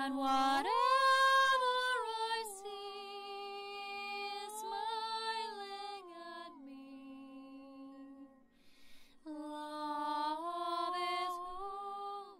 And whatever I see is smiling at me. Love is who I am.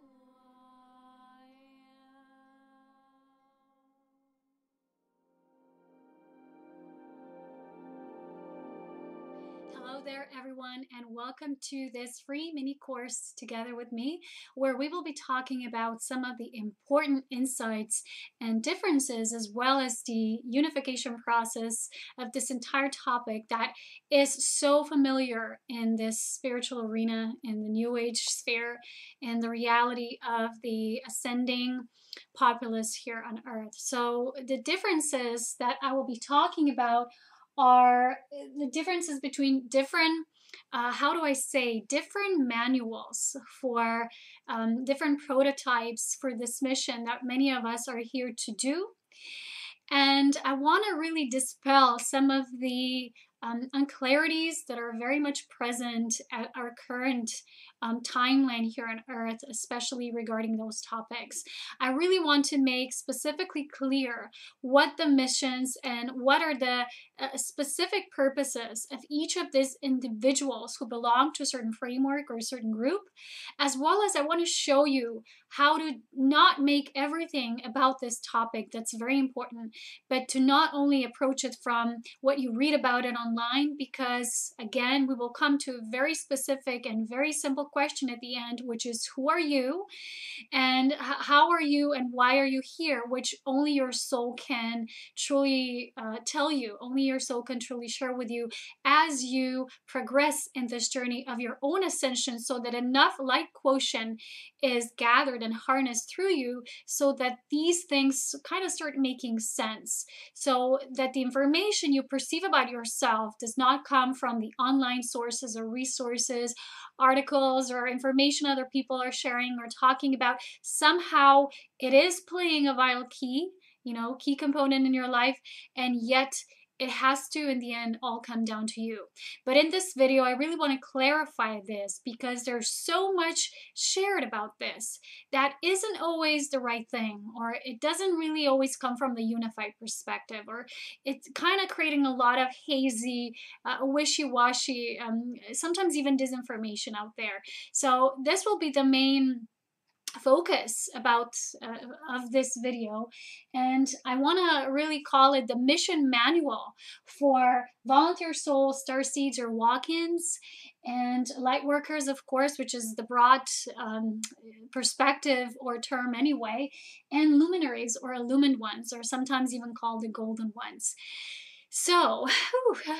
Hello there, everyone, and welcome to this free mini course together with me, where we will be talking about some of the important insights and differences, as well as the unification process of this entire topic that is so familiar in this spiritual arena, in the New Age sphere, and the reality of the ascending populace here on Earth. So the differences that I will be talking about are the differences between different, different manuals for different prototypes for this mission that many of us are here to do. And I want to really dispel some of the unclarities that are very much present at our current timeline here on Earth, especially regarding those topics. I really want to make specifically clear what the missions and what are the specific purposes of each of these individuals who belong to a certain framework or a certain group, as well as I want to show you how to not make everything about this topic that's very important, but to not only approach it from what you read about it online, because again, we will come to a very specific and very simple question at the end, which is who are you and how are you and why are you here, which only your soul can truly tell you, only your soul can truly share with you as you progress in this journey of your own ascension, so that enough light quotient is gathered and harnessed through you so that these things kind of start making sense, so that the information you perceive about yourself does not come from the online sources or resources, articles, or information other people are sharing or talking about. Somehow it is playing a vital key, key component in your life, and yet it has to, in the end, all come down to you. But in this video, I really want to clarify this, because there's so much shared about this that isn't always the right thing, or it doesn't really always come from the unified perspective, or it's kind of creating a lot of hazy, wishy-washy, sometimes even disinformation out there. So this will be the main focus of this video, and I want to really call it the mission manual for volunteer souls, starseeds, or walk-ins, and light workers, of course, which is the broad perspective or term anyway, and luminaries, or illumined ones, or sometimes even called the golden ones. So,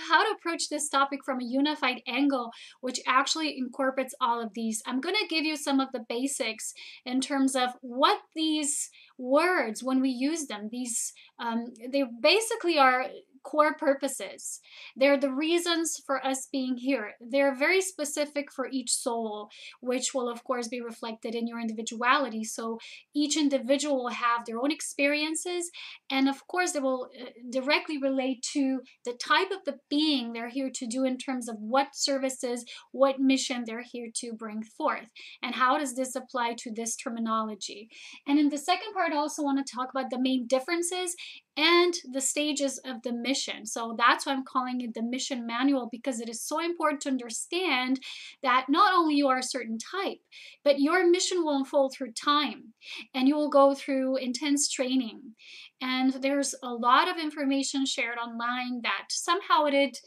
how to approach this topic from a unified angle, which actually incorporates all of these. I'm going to give you some of the basics in terms of what these words, when we use them, they basically are core purposes. They're the reasons for us being here. They're very specific for each soul, which will of course be reflected in your individuality. So each individual will have their own experiences, and of course they will directly relate to the type of the being they're here to do, in terms of what services, what mission they're here to bring forth, and how does this apply to this terminology. And in the second part, I also want to talk about the main differences and the stages of the mission. So that's why I'm calling it the mission manual, because it is so important to understand that not only you are a certain type, but your mission will unfold through time, and you will go through intense training. And there's a lot of information shared online that somehow it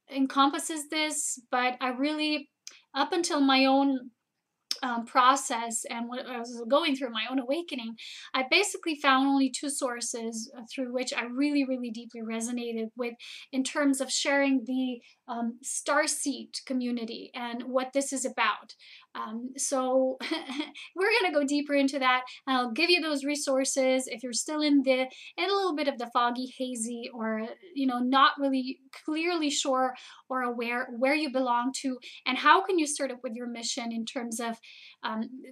encompasses this, but I really, up until my own process and when I was going through my own awakening, I basically found only two sources through which I really, really deeply resonated with, in terms of sharing the Starseed community and what this is about. So we're going to go deeper into that. I'll give you those resources if you're still in a little bit of the foggy, hazy, or not really clearly sure or aware where you belong to, and how can you start up with your mission, in terms of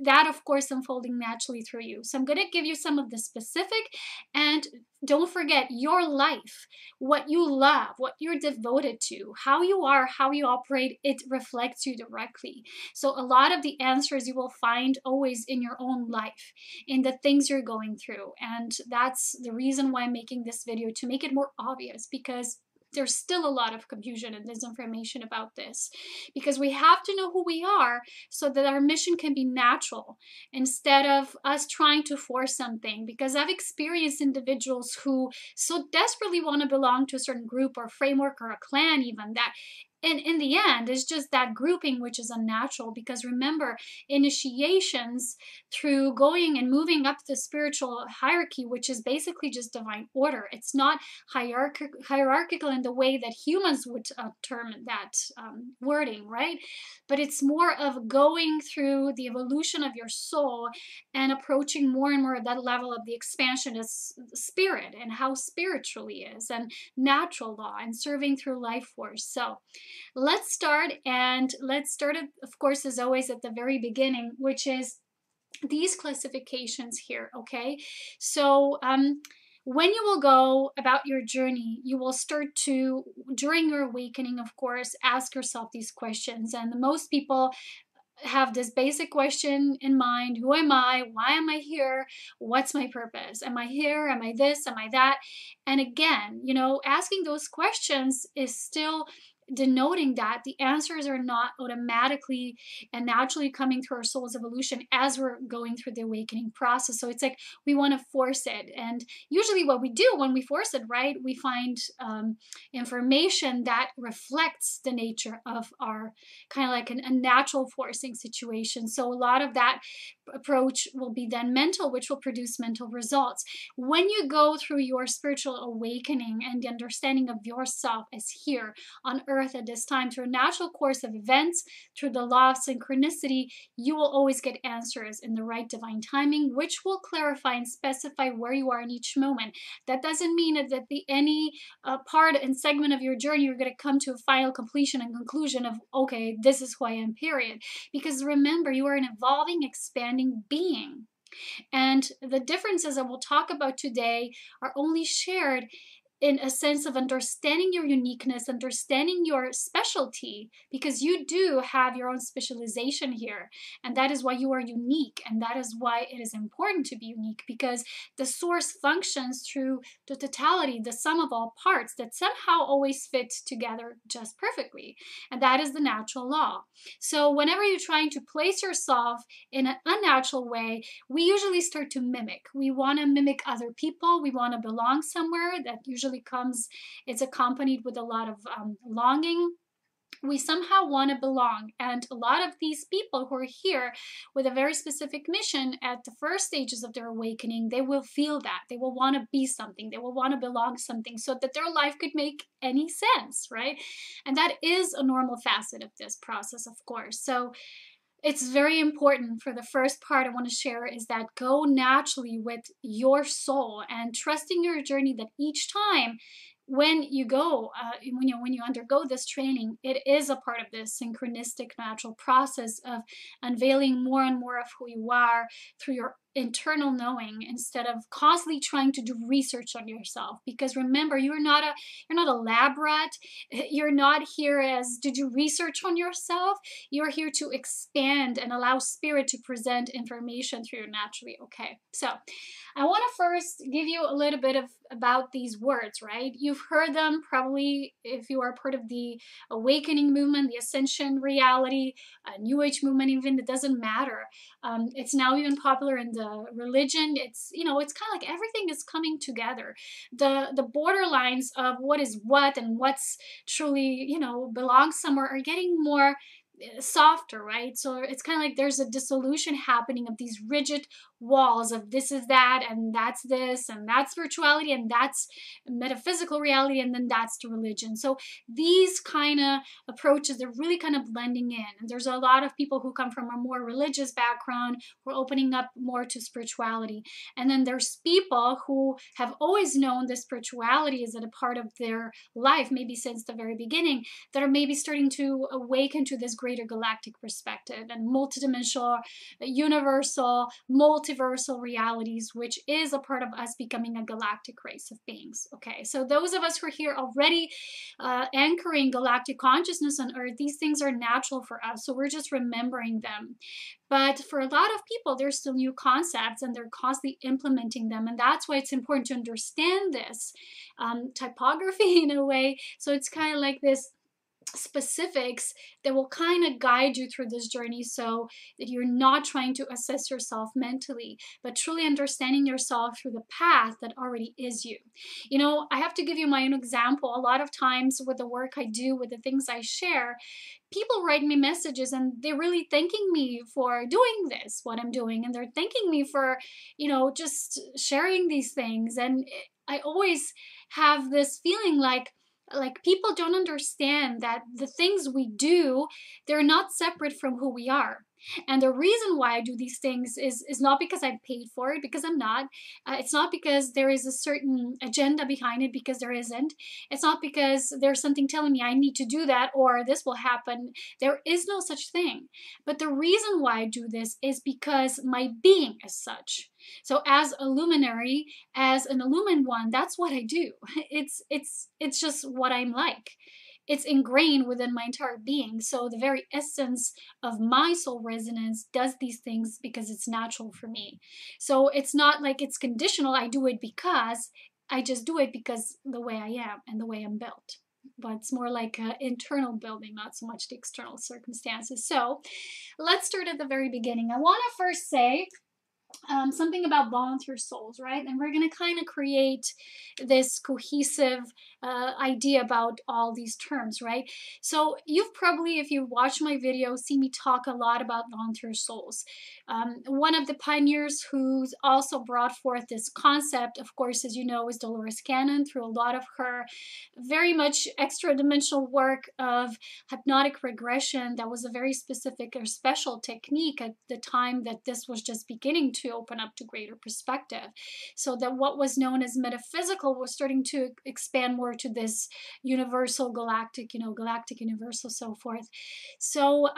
that, of course, unfolding naturally through you. So I'm going to give you some of the specific and don't forget your life, what you love, what you're devoted to, how you are, how you operate, it reflects you directly. So a lot of the answers you will find always in your own life, in the things you're going through. And that's the reason why I'm making this video, to make it more obvious, because there's still a lot of confusion and disinformation about this, because we have to know who we are so that our mission can be natural instead of us trying to force something. Because I've experienced individuals who so desperately want to belong to a certain group or framework or a clan even, that in the end, it's just that grouping which is unnatural. Because remember, initiations through going and moving up the spiritual hierarchy, which is basically just divine order. It's not hierarchical in the way that humans would term that wording, right? But it's more of going through the evolution of your soul and approaching more and more of that level of the expansion of spirit, and how spiritually is, and natural law, and serving through life force. So let's start, and let's start, of course, as always, at the very beginning, which is these classifications here, okay? So when you will go about your journey, you will start to, during your awakening, of course, ask yourself these questions. And most people have this basic question in mind: who am I? Why am I here? What's my purpose? Am I here? Am I this? Am I that? And again, you know, asking those questions is still denoting that the answers are not automatically and naturally coming through our soul's evolution as we're going through the awakening process. So it's like we want to force it. And usually what we do when we force it, right, we find information that reflects the nature of our kind of like a natural forcing situation. So a lot of that approach will be then mental, which will produce mental results. When you go through your spiritual awakening and the understanding of yourself as here on earth at this time, through a natural course of events, through the law of synchronicity, you will always get answers in the right divine timing, which will clarify and specify where you are in each moment. That doesn't mean that any part and segment of your journey you're going to come to a final completion and conclusion of, okay, this is who I am, period. Because remember, you are an evolving, expanding being. And the differences that we'll talk about today are only shared in a sense of understanding your uniqueness, understanding your specialty, because you do have your own specialization here. And that is why you are unique. And that is why it is important to be unique, because the source functions through the totality, the sum of all parts that somehow always fit together just perfectly. And that is the natural law. So whenever you're trying to place yourself in an unnatural way, we usually start to mimic. We want to mimic other people. We want to belong somewhere. That usually comes, it's accompanied with a lot of longing. We somehow want to belong. And a lot of these people who are here with a very specific mission at the first stages of their awakening, they will feel that. They will want to be something. They will want to belong something so that their life could make any sense, right? And that is a normal facet of this process, of course. So it's very important. For the first part I want to share is that go naturally with your soul and trusting your journey, that each time when you go, when you undergo this training, it is a part of this synchronistic natural process of unveiling more and more of who you are through your internal knowing, instead of constantly trying to do research on yourself. Because remember, you're not a lab rat. You're not here as to do research on yourself. You're here to expand and allow spirit to present information through you naturally. Okay, so I want to first give you a little bit about these words, right? You've heard them probably if you are part of the awakening movement, the Ascension reality, New Age movement even, it doesn't matter. It's now even popular in the religion. It's, it's kind of like everything is coming together. The borderlines of what is what and what's truly, belongs somewhere are getting more softer, right? So it's kind of like there's a dissolution happening of these rigid walls of this is that, and that's this, and that's spirituality, and that's metaphysical reality, and then that's the religion. So these kind of approaches, they're really kind of blending in. And there's a lot of people who come from a more religious background who are opening up more to spirituality. And then there's people who have always known that spirituality is a part of their life, maybe since the very beginning, that are maybe starting to awaken to this greater greater galactic perspective and multidimensional, universal, multiversal realities, which is a part of us becoming a galactic race of beings. Okay, so those of us who are here already anchoring galactic consciousness on Earth, these things are natural for us, so we're just remembering them. But for a lot of people, there's still new concepts and they're constantly implementing them. And that's why it's important to understand this typography in a way. So it's kind of like this specifics that will kind of guide you through this journey so that you're not trying to assess yourself mentally, but truly understanding yourself through the path that already is you. You know, I have to give you my own example. A lot of times with the work I do, with the things I share, people write me messages and they're really thanking me for doing this, what I'm doing, and they're thanking me for, you know, just sharing these things. And I always have this feeling like people don't understand that the things we do, they're not separate from who we are. And the reason why I do these things is not because I'm paid for it, because I'm not. It's not because there is a certain agenda behind it, because there isn't. It's not because there's something telling me I need to do that or this will happen. There is no such thing. But the reason why I do this is because my being is such. So as a luminary, as an illumined one, that's what I do. It's just what I'm like. It's ingrained within my entire being. So the very essence of my soul resonance does these things because it's natural for me. So it's not like it's conditional. I do it because I just do it because the way I am and the way I'm built. But it's more like an internal building, not so much the external circumstances. So let's start at the very beginning. I want to first say something about volunteer souls, right? And we're going to kind of create this cohesive idea about all these terms, right? So you've probably, if you watch my video, seen me talk a lot about volunteer souls. One of the pioneers who's also brought forth this concept, of course, as you know, is Dolores Cannon, through a lot of her very much extra-dimensional work of hypnotic regression. That was a very specific or special technique at the time that this was just beginning to open up to greater perspective. So that what was known as metaphysical was starting to expand more to this universal galactic, galactic, universal, so forth. So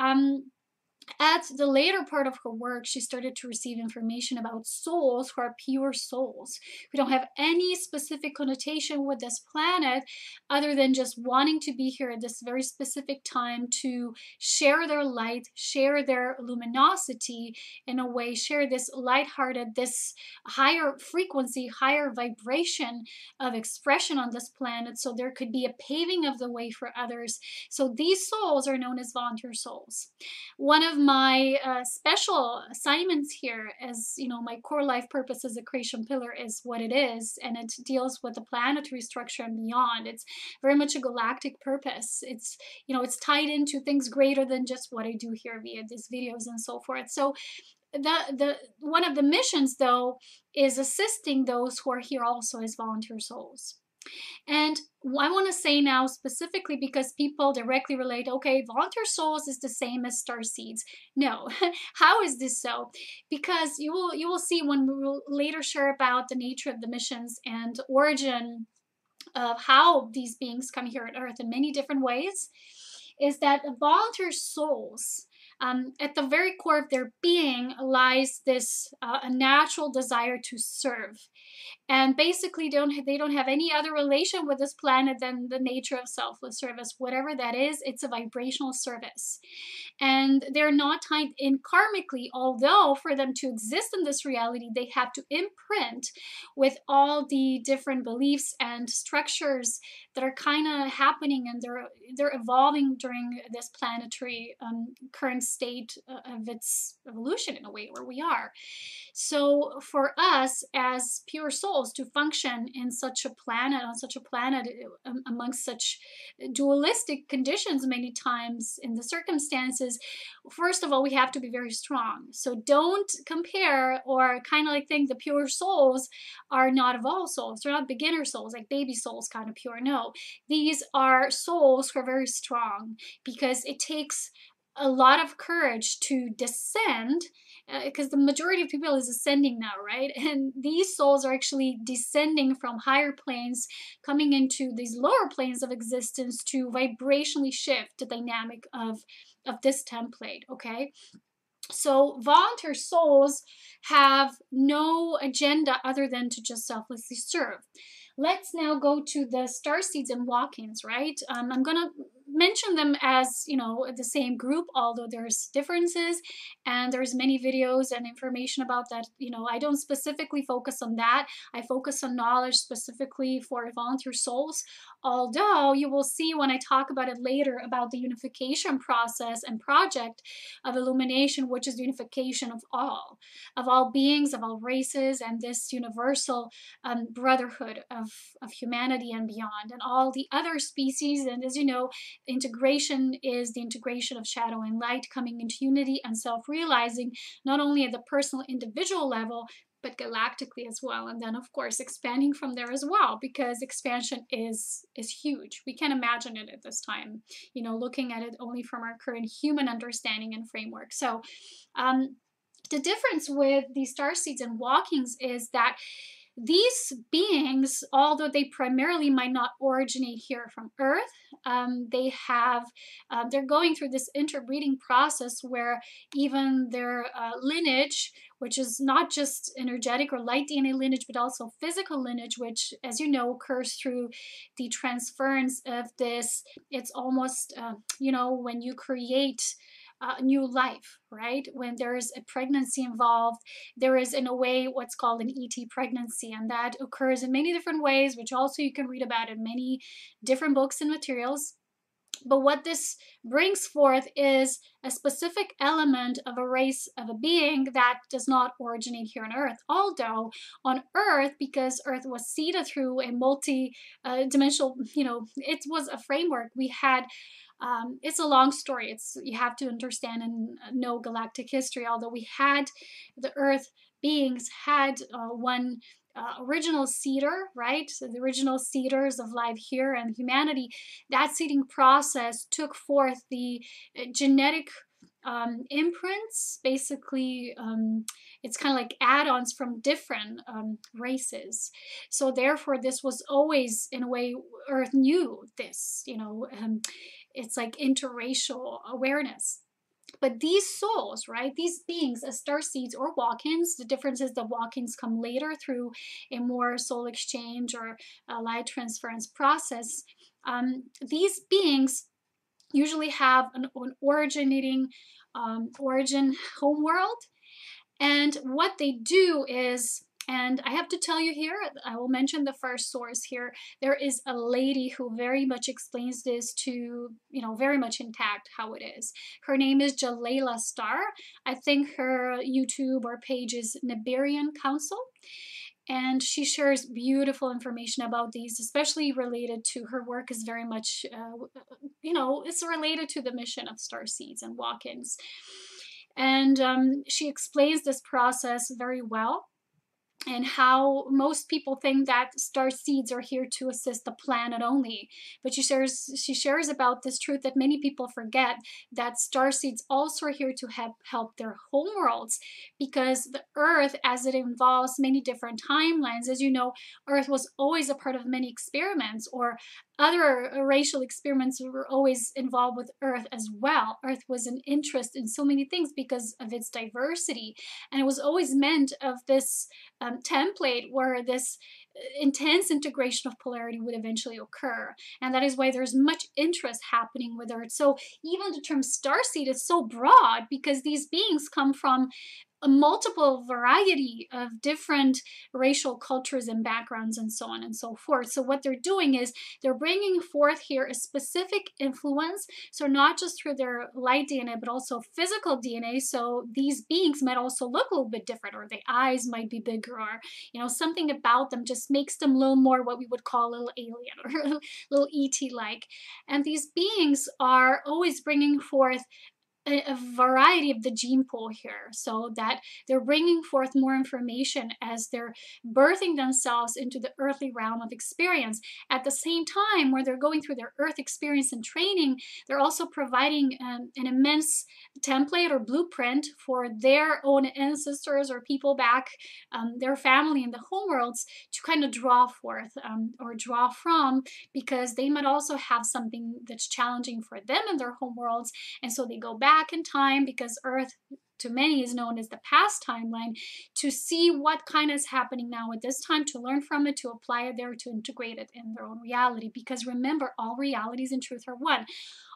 at the later part of her work, she started to receive information about souls who are pure souls, who don't have any specific connotation with this planet other than just wanting to be here at this very specific time to share their light, share their luminosity, in a way, share this lighthearted, this higher frequency, higher vibration of expression on this planet, so there could be a paving of the way for others. So these souls are known as volunteer souls. One of my special assignments here, as my core life purpose as a creation pillar, is what it is, and it deals with the planetary structure and beyond. It's very much a galactic purpose. It's it's tied into things greater than just what I do here via these videos and so forth. So the one of the missions, though, is assisting those who are here also as volunteer souls. And I want to say now specifically, because people directly relate, okay, volunteer souls is the same as starseeds. No. How is this so? Because you will see when we will later share about the nature of the missions and origin of how these beings come here on Earth in many different ways, is that volunteer souls, at the very core of their being lies this a natural desire to serve. And basically they don't have any other relation with this planet than the nature of selfless service. Whatever that is, it's a vibrational service. And they're not tied in karmically, although for them to exist in this reality, they have to imprint with all the different beliefs and structures that are kind of happening, and they're evolving during this planetary current state of its evolution, in a way, where we are. So for us as pure souls to function in such a planet, on such a planet, amongst such dualistic conditions many times in the circumstances, first of all, we have to be very strong. So don't compare or kind of like think the pure souls are not evolved souls. They're not beginner souls, like baby souls kind of pure. No, these are souls who are very strong, because it takes a lot of courage to descend, because the majority of people is ascending now, right? And these souls are actually descending from higher planes, coming into these lower planes of existence to vibrationally shift the dynamic of this template, okay? So volunteer souls have no agenda other than to just selflessly serve. Let's now go to the starseeds and walk-ins, right? I'm going to mention them as, you know, the same group, although there's differences, and there's many videos and information about that. You know, I don't specifically focus on that. I focus on knowledge specifically for volunteer souls, although you will see when I talk about it later about the unification process and project of illumination, which is the unification of all beings, of all races, and this universal brotherhood of humanity and beyond, and all the other species. And as you know, integration is the integration of shadow and light coming into unity and self-realizing, not only at the personal individual level, but galactically as well. And then of course expanding from there as well, because expansion is huge. We can't imagine it at this time, you know, looking at it only from our current human understanding and framework. So the difference with these starseeds and walkings is that these beings, although they primarily might not originate here from Earth, they're going through this interbreeding process where even their lineage, which is not just energetic or light DNA lineage, but also physical lineage, which, as you know, occurs through the transference of this. It's almost, you know, when you create new life, right? When there's a pregnancy involved, there is, in a way, what's called an ET pregnancy, and that occurs in many different ways, which also you can read about in many different books and materials. But what this brings forth is a specific element of a race of a being that does not originate here on Earth. Although on Earth, because Earth was seeded through a multi-dimensional, you know, it was a framework. We had it's a long story. You have to understand and know galactic history. Although we had the Earth beings had one original seeder, right? So the original seeders of life here and humanity. That seeding process took forth the genetic imprints. Basically, it's kind of like add-ons from different races. So therefore, this was always, in a way, Earth knew this, you know. It's like interracial awareness. But these souls, right, these beings, as starseeds or walk-ins, the difference is the walk-ins come later through a more soul exchange or a light transference process. These beings usually have an origin homeworld. And what they do is, and I have to tell you here, I will mention the first source here. There is a lady who very much explains this to, you know, very much intact how it is. Her name is Jalala Star. I think her YouTube or page is Nibirian Council. And she shares beautiful information about these, especially related to her work is very much, you know, it's related to the mission of starseeds and walk-ins. And she explains this process very well, and how most people think that starseeds are here to assist the planet only. But she shares about this truth that many people forget, that starseeds also are here to help their homeworlds, because the Earth, as it involves many different timelines, as you know, Earth was always a part of many experiments, or other racial experiments were always involved with Earth as well. Earth was an interest in so many things because of its diversity, and it was always meant of this template where this intense integration of polarity would eventually occur. And that is why there's much interest happening with Earth. So even the term starseed is so broad, because these beings come from a multiple variety of different racial cultures and backgrounds and so on and so forth. So what they're doing is they're bringing forth here a specific influence. So not just through their light DNA, but also physical DNA. So these beings might also look a little bit different, or the eyes might be bigger, or, you know, something about them just makes them a little more what we would call a little alien or a little ET-like. And these beings are always bringing forth a variety of the gene pool here, so that they're bringing forth more information as they're birthing themselves into the earthly realm of experience. At the same time, where they're going through their earth experience and training, they're also providing an immense template or blueprint for their own ancestors or people back, their family in the homeworlds, to kind of draw forth or draw from, because they might also have something that's challenging for them in their homeworlds. And so they go back in time, because Earth to many is known as the past timeline, to see what kind is happening now at this time, to learn from it, to apply it there, to integrate it in their own reality. Because remember, all realities in truth are one.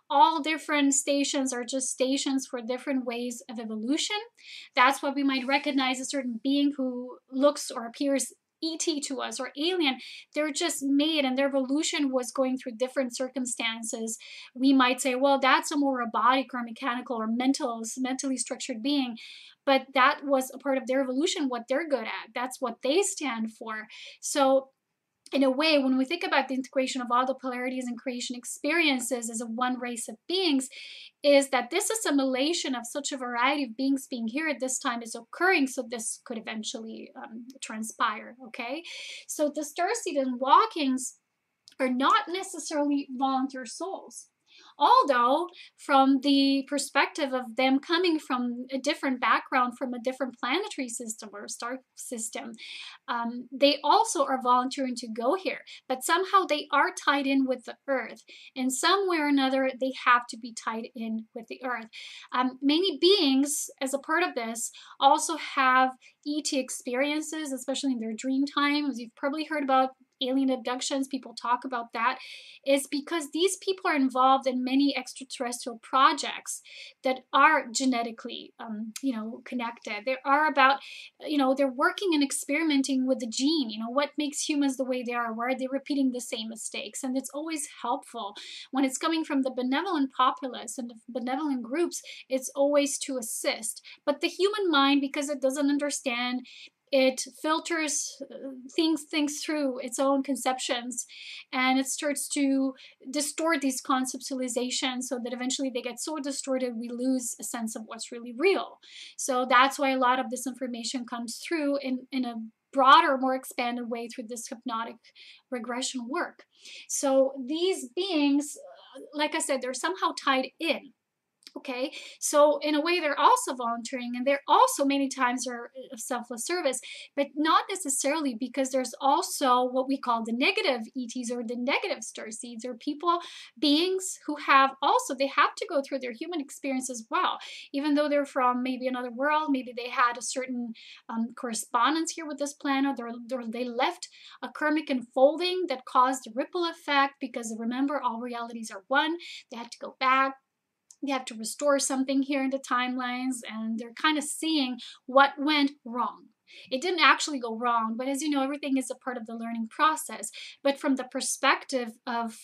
All different stations are just stations for different ways of evolution. That's why we might recognize a certain being who looks or appears ET to us or alien. They're just made, and their evolution was going through different circumstances. We might say, well, that's a more robotic or mechanical or mentally structured being, but that was a part of their evolution, what they're good at. That's what they stand for. So in a way, when we think about the integration of all the polarities and creation experiences as a one race of beings, is that this assimilation of such a variety of beings being here at this time is occurring, so this could eventually transpire, okay? So the starseed and walkings are not necessarily volunteer souls. Although, from the perspective of them coming from a different background, from a different planetary system or star system, they also are volunteering to go here. But somehow they are tied in with the Earth. In some way or another, they have to be tied in with the Earth. Many beings, as a part of this, also have ET experiences, especially in their dream time. As you've probably heard about alien abductions, people talk about that, is because these people are involved in many extraterrestrial projects that are genetically, connected. They are about, they're working and experimenting with the gene, what makes humans the way they are, why are they repeating the same mistakes? And it's always helpful when it's coming from the benevolent populace and the benevolent groups, it's always to assist. But the human mind, because it doesn't understand, it filters things through its own conceptions, and it starts to distort these conceptualizations, so that eventually they get so distorted we lose a sense of what's really real. So that's why a lot of this information comes through in a broader, more expanded way through this hypnotic regression work. So these beings, like I said, they're somehow tied in. Okay, so in a way, they're also volunteering, and they're also many times are of selfless service, but not necessarily, because there's also what we call the negative ETs or the negative starseeds, or people, beings who have also, they have to go through their human experience as well, even though they're from maybe another world. Maybe they had a certain correspondence here with this planet, or they left a karmic unfolding that caused a ripple effect, because remember, all realities are one. They had to go back. You have to restore something here in the timelines, and they're kind of seeing what went wrong. It didn't actually go wrong, but as you know, everything is a part of the learning process. But from the perspective of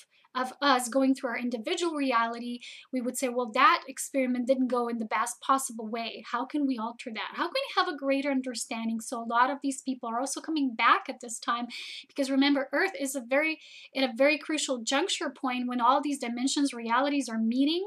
us going through our individual reality, we would say, well, that experiment didn't go in the best possible way. How can we alter that? How can we have a greater understanding? So a lot of these people are also coming back at this time, because remember, Earth is at a very crucial juncture point when all these dimensions, realities are meeting.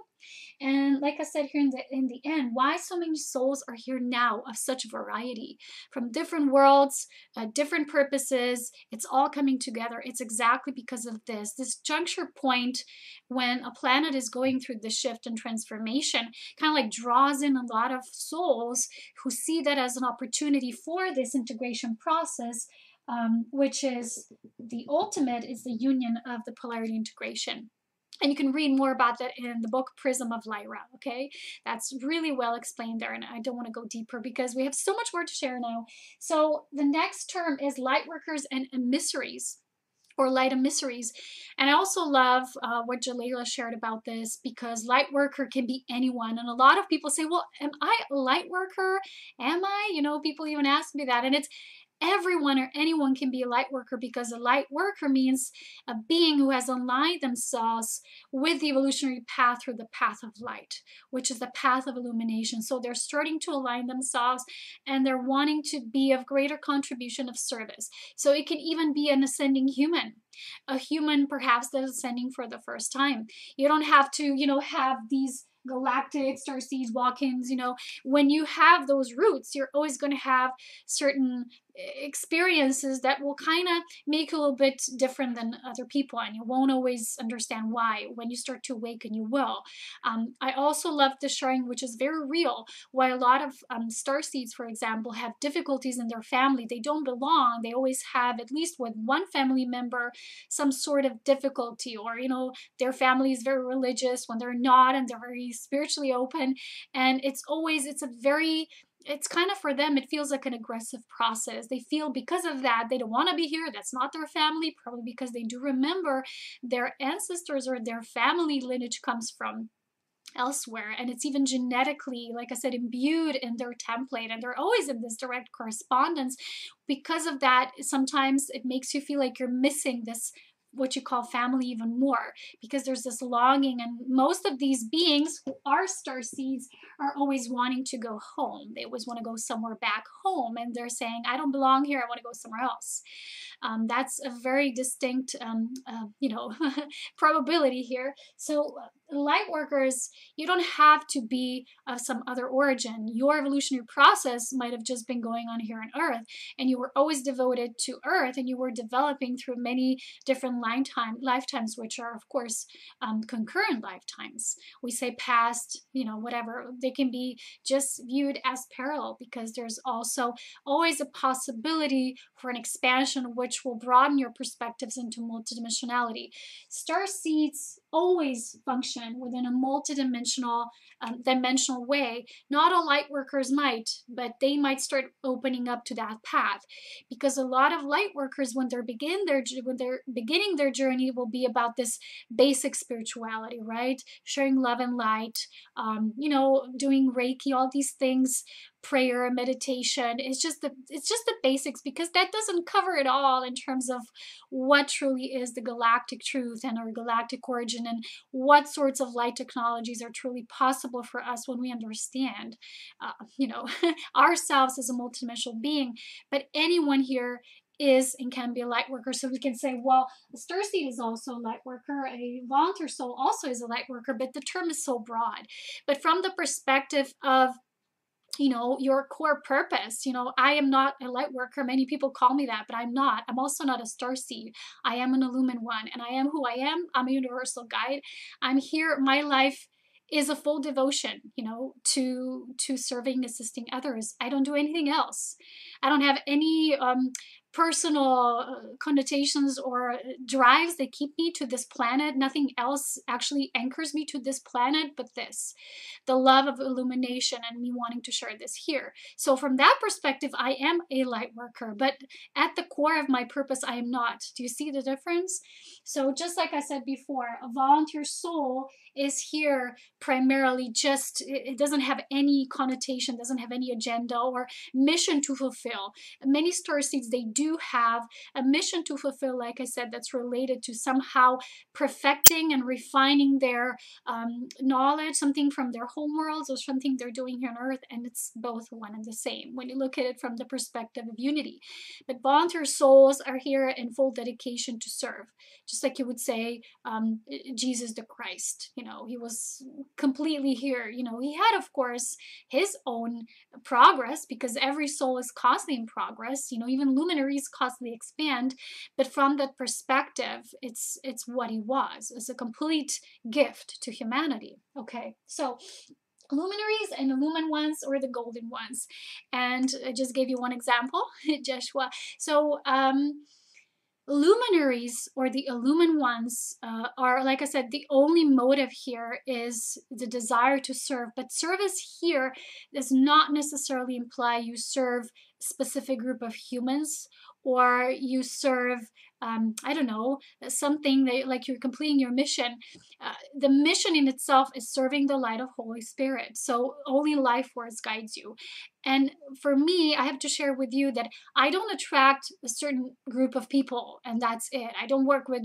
And like I said here in the end, why so many souls are here now of such variety from different worlds, different purposes. It's all coming together. It's exactly because of this juncture point when a planet is going through the shift and transformation, kind of like draws in a lot of souls who see that as an opportunity for this integration process, which is the ultimate, is the union of the polarity integration. And you can read more about that in the book Prism of Lyra, okay? That's really well explained there, and I don't want to go deeper because we have so much more to share now. So the next term is lightworkers and emissaries, or light emissaries. And I also love what Jalila shared about this, because light worker can be anyone. And a lot of people say, well, am I a light worker? Am I? People even ask me that. And it's everyone or anyone can be a light worker, because a light worker means a being who has aligned themselves with the evolutionary path through the path of light, which is the path of illumination. So they're starting to align themselves, and they're wanting to be of greater contribution of service. So it can even be an ascending human, a human perhaps that is ascending for the first time. You don't have to, have these Galactic, Starseeds, walk-ins, when you have those roots, you're always going to have certain experiences that will kind of make you a little bit different than other people, and you won't always understand why. When you start to awaken, you will. I also love the sharing, which is very real, why a lot of starseeds, for example, have difficulties in their family. They don't belong. They always have, at least with one family member, some sort of difficulty, or their family is very religious when they're not, and they're very spiritually open, and it's kind of, for them, it feels like an aggressive process. They feel, because of that, they don't want to be here. That's not their family, probably because they do remember their ancestors or their family lineage comes from elsewhere, and it's even genetically, like I said, imbued in their template, and they're always in this direct correspondence. Because of that, sometimes it makes you feel like you're missing this, what you call family, even more, because there's this longing. And most of these beings who are star seeds are always wanting to go home. They always want to go somewhere back home, and they're saying, I don't belong here, I want to go somewhere else. That's a very distinct probability here. So light workers, you don't have to be of some other origin. Your evolutionary process might have just been going on here on Earth, and you were always devoted to Earth, and you were developing through many different lifetimes, which are, of course, concurrent lifetimes. We say past, whatever. They can be just viewed as parallel, because there's also always a possibility for an expansion, which will broaden your perspectives into multidimensionality. Star seeds always function within a multidimensional dimensional way. Not all light workers might, but they might start opening up to that path, because a lot of light workers, when they're beginning their journey, will be about this basic spirituality, right? Sharing love and light, doing Reiki, all these things, prayer, meditation. It's just the basics, because that doesn't cover it all in terms of what truly is the galactic truth and our galactic origin, and what sorts of light technologies are truly possible for us when we understand ourselves as a multidimensional being. But anyone here is and can be a light worker. So we can say, well, a starseed is also a light worker, a volunteer soul also is a light worker, but the term is so broad. But from the perspective of your core purpose, I am not a light worker. Many people call me that, but I'm not. I'm also not a starseed. I am an illumined one, and I am who I am. I'm a universal guide. I'm here. My life is a full devotion, to serving, assisting others. I don't do anything else. I don't have any personal connotations or drives that keep me to this planet. Nothing else actually anchors me to this planet but this, the love of illumination, and me wanting to share this here. So from that perspective, I am a light worker, but at the core of my purpose, I am not. Do you see the difference? So just like I said before, a volunteer soul is here primarily just, it doesn't have any connotation, doesn't have any agenda or mission to fulfill. Many starseeds, they do have a mission to fulfill, like I said, that's related to somehow perfecting and refining their knowledge, something from their homeworlds or something they're doing here on Earth, and it's both one and the same when you look at it from the perspective of unity. But volunteer souls are here in full dedication to serve, just like you would say Jesus the Christ. He was completely here. He had, of course, his own progress, because every soul is constantly in progress. Even luminaries constantly expand, but from that perspective, it's what he was. It's a complete gift to humanity. Okay, so luminaries and illumined ones, or the golden ones. And I just gave you one example, Joshua. So luminaries, or the illumined ones, are, like I said, the only motive here is the desire to serve. But service here does not necessarily imply you serve a specific group of humans, or you serve I don't know, something that, like, you're completing your mission. The mission in itself is serving the light of Holy Spirit. So only life force guides you. And for me, I have to share with you that I don't attract a certain group of people, and that's it. I don't work with,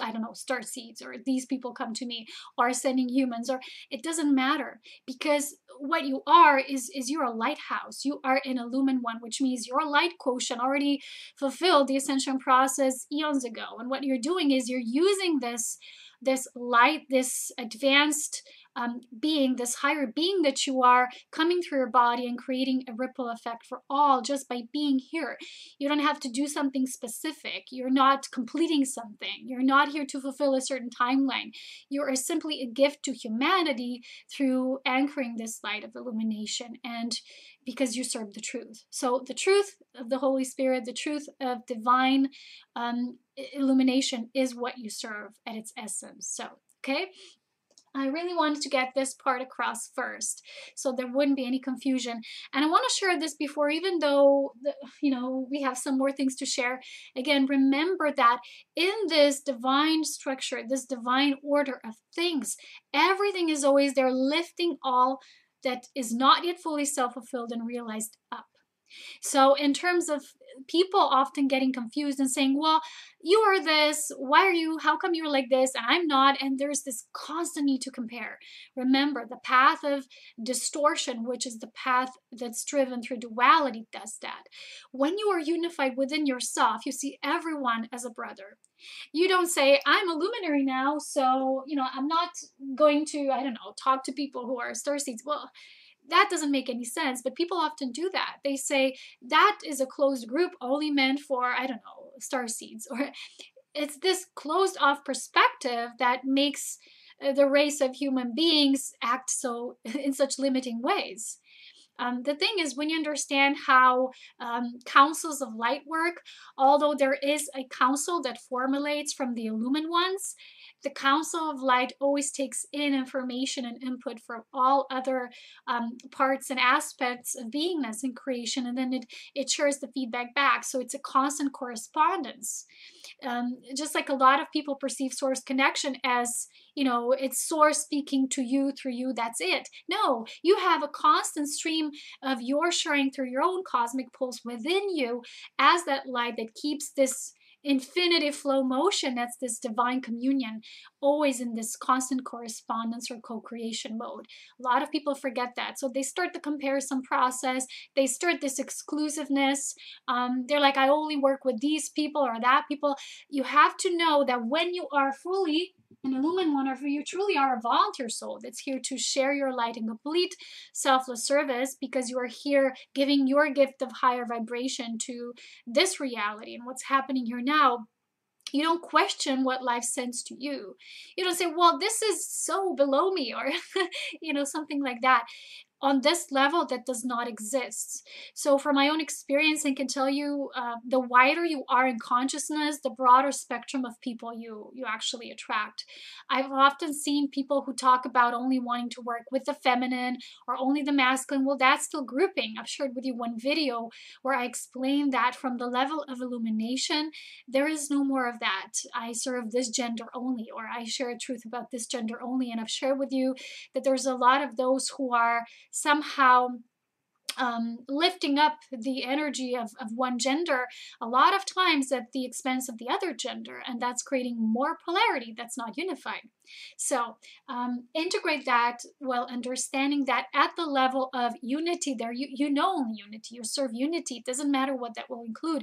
I don't know, starseeds, or these people come to me, or ascending humans, or it doesn't matter, because what you are is you're a lighthouse. You are an illumined one, which means your light quotient already fulfilled the ascension process eons ago. And what you're doing is you're using this light, this advanced being, this higher being that you are, coming through your body and creating a ripple effect for all just by being here. You don't have to do something specific. You're not completing something. You're not here to fulfill a certain timeline. You are simply a gift to humanity through anchoring this light of illumination, and because you serve the truth. So the truth of the Holy Spirit, the truth of divine illumination is what you serve at its essence. So, okay? I really wanted to get this part across first, so there wouldn't be any confusion. And I want to share this before, even though, we have some more things to share. Again, remember that in this divine structure, this divine order of things, everything is always there, lifting all that is not yet fully self-fulfilled and realized up. So in terms of people often getting confused and saying, well, you are this, how come you're like this and I'm not? And there's this constant need to compare. Remember, the path of distortion, which is the path that's driven through duality, does that. When you are unified within yourself, you see everyone as a brother. You don't say, I'm a luminary now, so, I'm not going to, talk to people who are starseeds. Well, that doesn't make any sense, but people often do that. They say that is a closed group only meant for, starseeds. Or it's this closed off perspective that makes the race of human beings act so in such limiting ways. The thing is, when you understand how councils of light work, although there is a council that formulates from the illumined ones, the Council of Light always takes in information and input from all other parts and aspects of beingness and creation, and then it shares the feedback back. So it's a constant correspondence. Just like a lot of people perceive source connection as, it's source speaking to you through you, that's it. No, you have a constant stream of your sharing through your own cosmic pulse within you as that light that keeps this infinitive flow motion, that's this divine communion, always in this constant correspondence or co-creation mode. A lot of people forget that. So they start the comparison process. They start this exclusiveness. They're like, I only work with these people or that people. You have to know that when you are fully an illumined one, or if you truly are a volunteer soul that's here to share your light in complete selfless service, because you are here giving your gift of higher vibration to this reality and what's happening here now, you don't question what life sends to you. You don't say, well, this is so below me, or something like that. On this level, that does not exist. So from my own experience, I can tell you, the wider you are in consciousness, the broader spectrum of people you actually attract. I've often seen people who talk about only wanting to work with the feminine or only the masculine. Well, that's still grouping. I've shared with you one video where I explained that from the level of illumination, there is no more of that. I serve this gender only, or I share a truth about this gender only. And I've shared with you that there's a lot of those who are somehow lifting up the energy of one gender, a lot of times at the expense of the other gender, and that's creating more polarity that's not unified. So integrate that while understanding that at the level of unity there, you know only unity, you serve unity. It doesn't matter what that will include.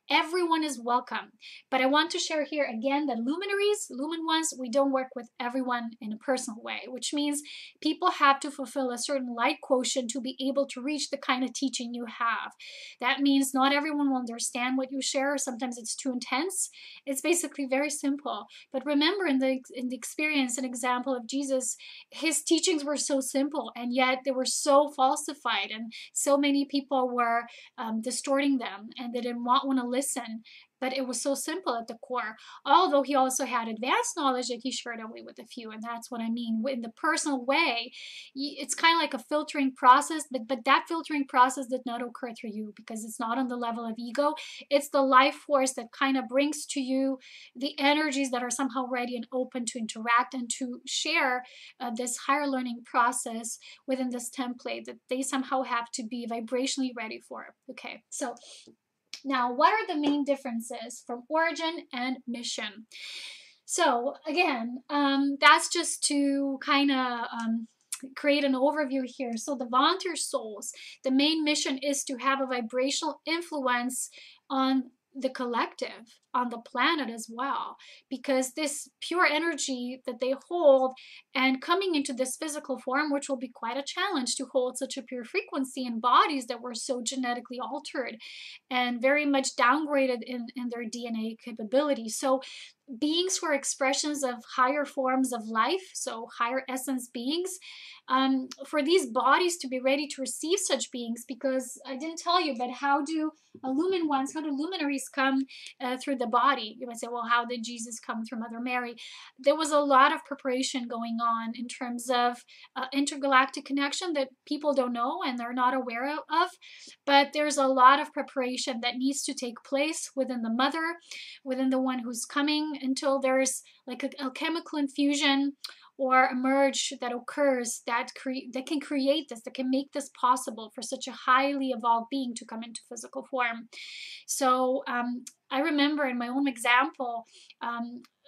Everyone is welcome. But I want to share here again that luminaries, lumen ones, we don't work with everyone in a personal way, which means people have to fulfill a certain light quotient to be able to reach the kind of teaching you have. That means not everyone will understand what you share. Sometimes it's too intense. It's basically very simple. But remember, in the experience, an example of Jesus, his teachings were so simple, and yet they were so falsified, and so many people were distorting them, and they didn't want to listen. But it was so simple at the core, although he also had advanced knowledge that he shared only with a few. And that's what I mean. In the personal way, it's kind of like a filtering process, but that filtering process did not occur through you, because it's not on the level of ego. It's the life force that kind of brings to you the energies that are somehow ready and open to interact and to share this higher learning process within this template that they somehow have to be vibrationally ready for. Okay, so now, what are the main differences from origin and mission? So again, that's just to kind of create an overview here. So the volunteer souls, the main mission is to have a vibrational influence on the collective on the planet as well, because this pure energy that they hold and coming into this physical form, which will be quite a challenge to hold such a pure frequency in bodies that were so genetically altered and very much downgraded in their DNA capability. So beings who are expressions of higher forms of life, so higher essence beings, for these bodies to be ready to receive such beings, because I didn't tell you, but how do how do luminaries come through the body? You might say, well, how did Jesus come through Mother Mary? There was a lot of preparation going on in terms of intergalactic connection that people don't know and they're not aware of, but there's a lot of preparation that needs to take place within the mother, within the one who's coming, until there's like a chemical infusion or a merge that occurs that can create this, that can make this possible for such a highly evolved being to come into physical form. So I remember in my own example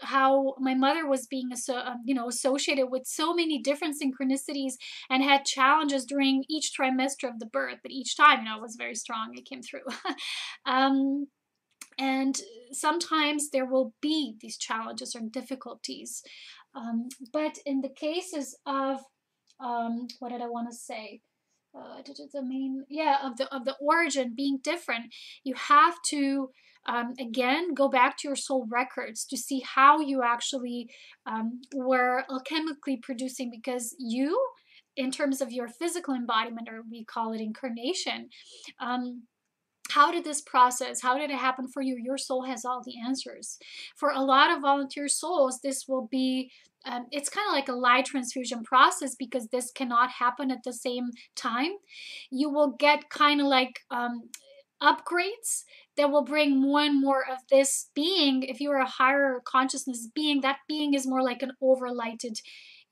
how my mother was being associated with so many different synchronicities and had challenges during each trimester of the birth, but each time, it was very strong. It came through. And sometimes there will be these challenges or difficulties. But in the cases of, what did I want to say? Of the origin being different, you have to again go back to your soul records to see how you actually were alchemically producing, because you, in terms of your physical embodiment, or we call it incarnation, how did this process, how did it happen for you? Your soul has all the answers. For a lot of volunteer souls, this will be, it's kind of like a light transfusion process, because this cannot happen at the same time. You will get kind of like upgrades that will bring more and more of this being. If you're a higher consciousness being, that being is more like an overlighted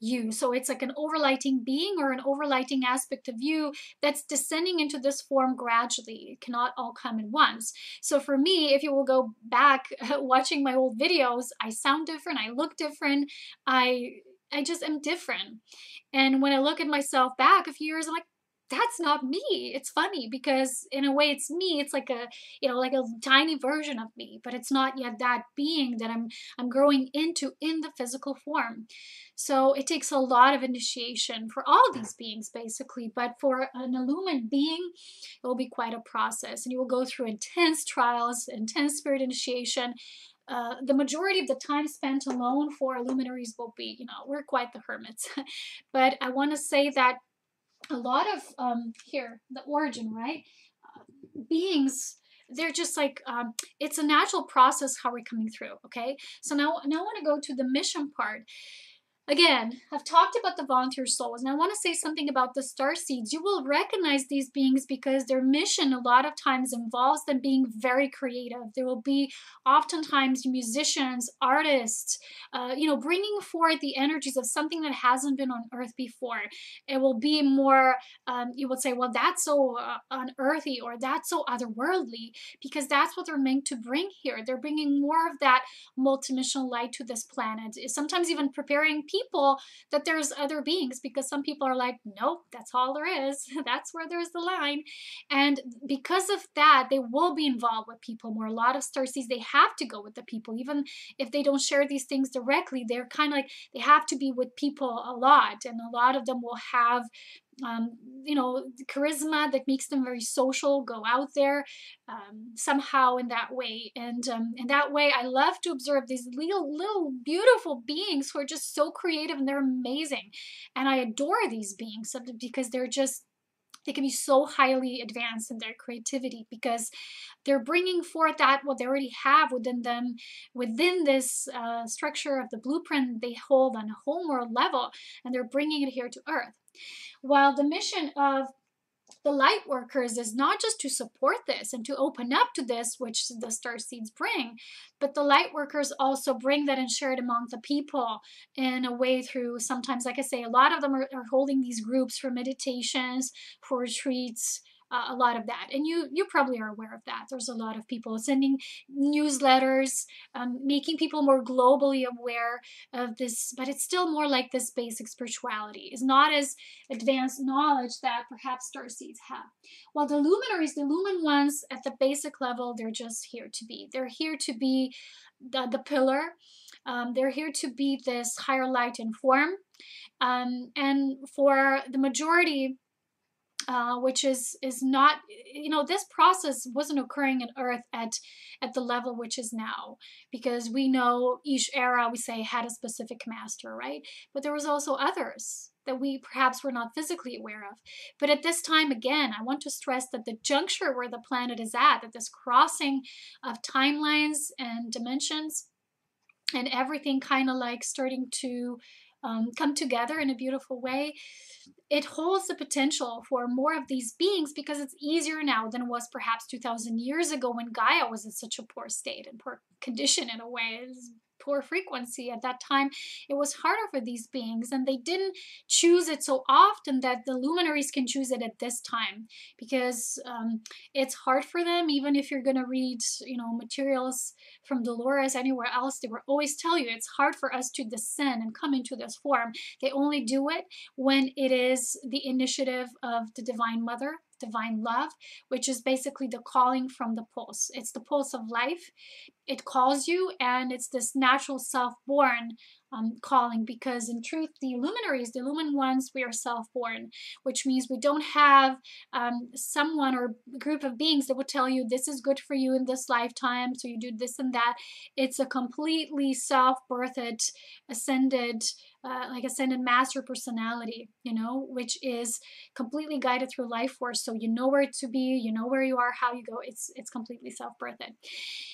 you. So it's like an overlighting being or an overlighting aspect of you that's descending into this form gradually. It cannot all come at once. So for me, if you will go back watching my old videos, I sound different, I look different, I just am different. And when I look at myself back a few years, I'm like, that's not me. It's funny because in a way it's me. It's like a, like a tiny version of me, but it's not yet that being that I'm growing into in the physical form. So it takes a lot of initiation for all these beings basically, but for an illumined being, it will be quite a process, and you will go through intense trials, intense spirit initiation. The majority of the time spent alone for luminaries will be, we're quite the hermits. But I want to say that a lot of the origin, right? Beings, they're just like it's a natural process how we're coming through. Okay, so now I want to go to the mission part. Again, I've talked about the volunteer souls, and I want to say something about the Starseeds. You will recognize these beings because their mission a lot of times involves them being very creative. There will be oftentimes musicians, artists, bringing forth the energies of something that hasn't been on Earth before. It will be more, you would say, well, that's so unearthly or that's so otherworldly, because that's what they're meant to bring here. They're bringing more of that multidimensional light to this planet. Sometimes even preparing people that there's other beings, because some people are like, nope, that's all there is. That's where there's the line. And because of that, they will be involved with people more. A lot of Starseeds, they have to go with the people. Even if they don't share these things directly, they're kind of like, they have to be with people a lot. And a lot of them will have charisma that makes them very social, go out there somehow in that way. And in that way, I love to observe these little beautiful beings who are just so creative, and they're amazing. And I adore these beings because they can be so highly advanced in their creativity, because they're bringing forth that what they already have within them, within this structure of the blueprint they hold on a homeworld level, and they're bringing it here to Earth. While the mission of the light workers is not just to support this and to open up to this, which the Starseeds bring, but the light workers also bring that and share it among the people in a way through, sometimes, like I say, a lot of them are holding these groups for meditations, for retreats, a lot of that. And you probably are aware of that. There's a lot of people sending newsletters, making people more globally aware of this, but it's still more like this basic spirituality. It's not as advanced knowledge that perhaps starseeds have. While the luminaries, the lumen ones at the basic level, they're just here to be. They're here to be the pillar. They're here to be this higher light in form. And for the majority, which is not, this process wasn't occurring in Earth at the level which is now, because we know each era, we say, had a specific master, right? But there was also others that we perhaps were not physically aware of. But at this time, again, I want to stress that the juncture where the planet is at, that this crossing of timelines and dimensions and everything kind of like starting to come together in a beautiful way, it holds the potential for more of these beings, because it's easier now than it was perhaps 2,000 years ago when Gaia was in such a poor state and poor condition in a way. It was poor frequency at that time. It was harder for these beings, and they didn't choose it so often that the luminaries can choose it at this time, because it's hard for them. Even if you're going to read materials from Dolores anywhere else, they will always tell you it's hard for us to descend and come into this form. They only do it when it is the initiative of the Divine Mother, divine love, which is basically the calling from the pulse. It's the pulse of life. It calls you, and it's this natural self-born calling, because in truth, the luminaries, the lumen ones, we are self-born, which means we don't have someone or group of beings that would tell you this is good for you in this lifetime, so you do this and that. It's a completely self-birthed, ascended master personality, which is completely guided through life force. So you know where to be, you know where you are, how you go. It's completely self-birthed.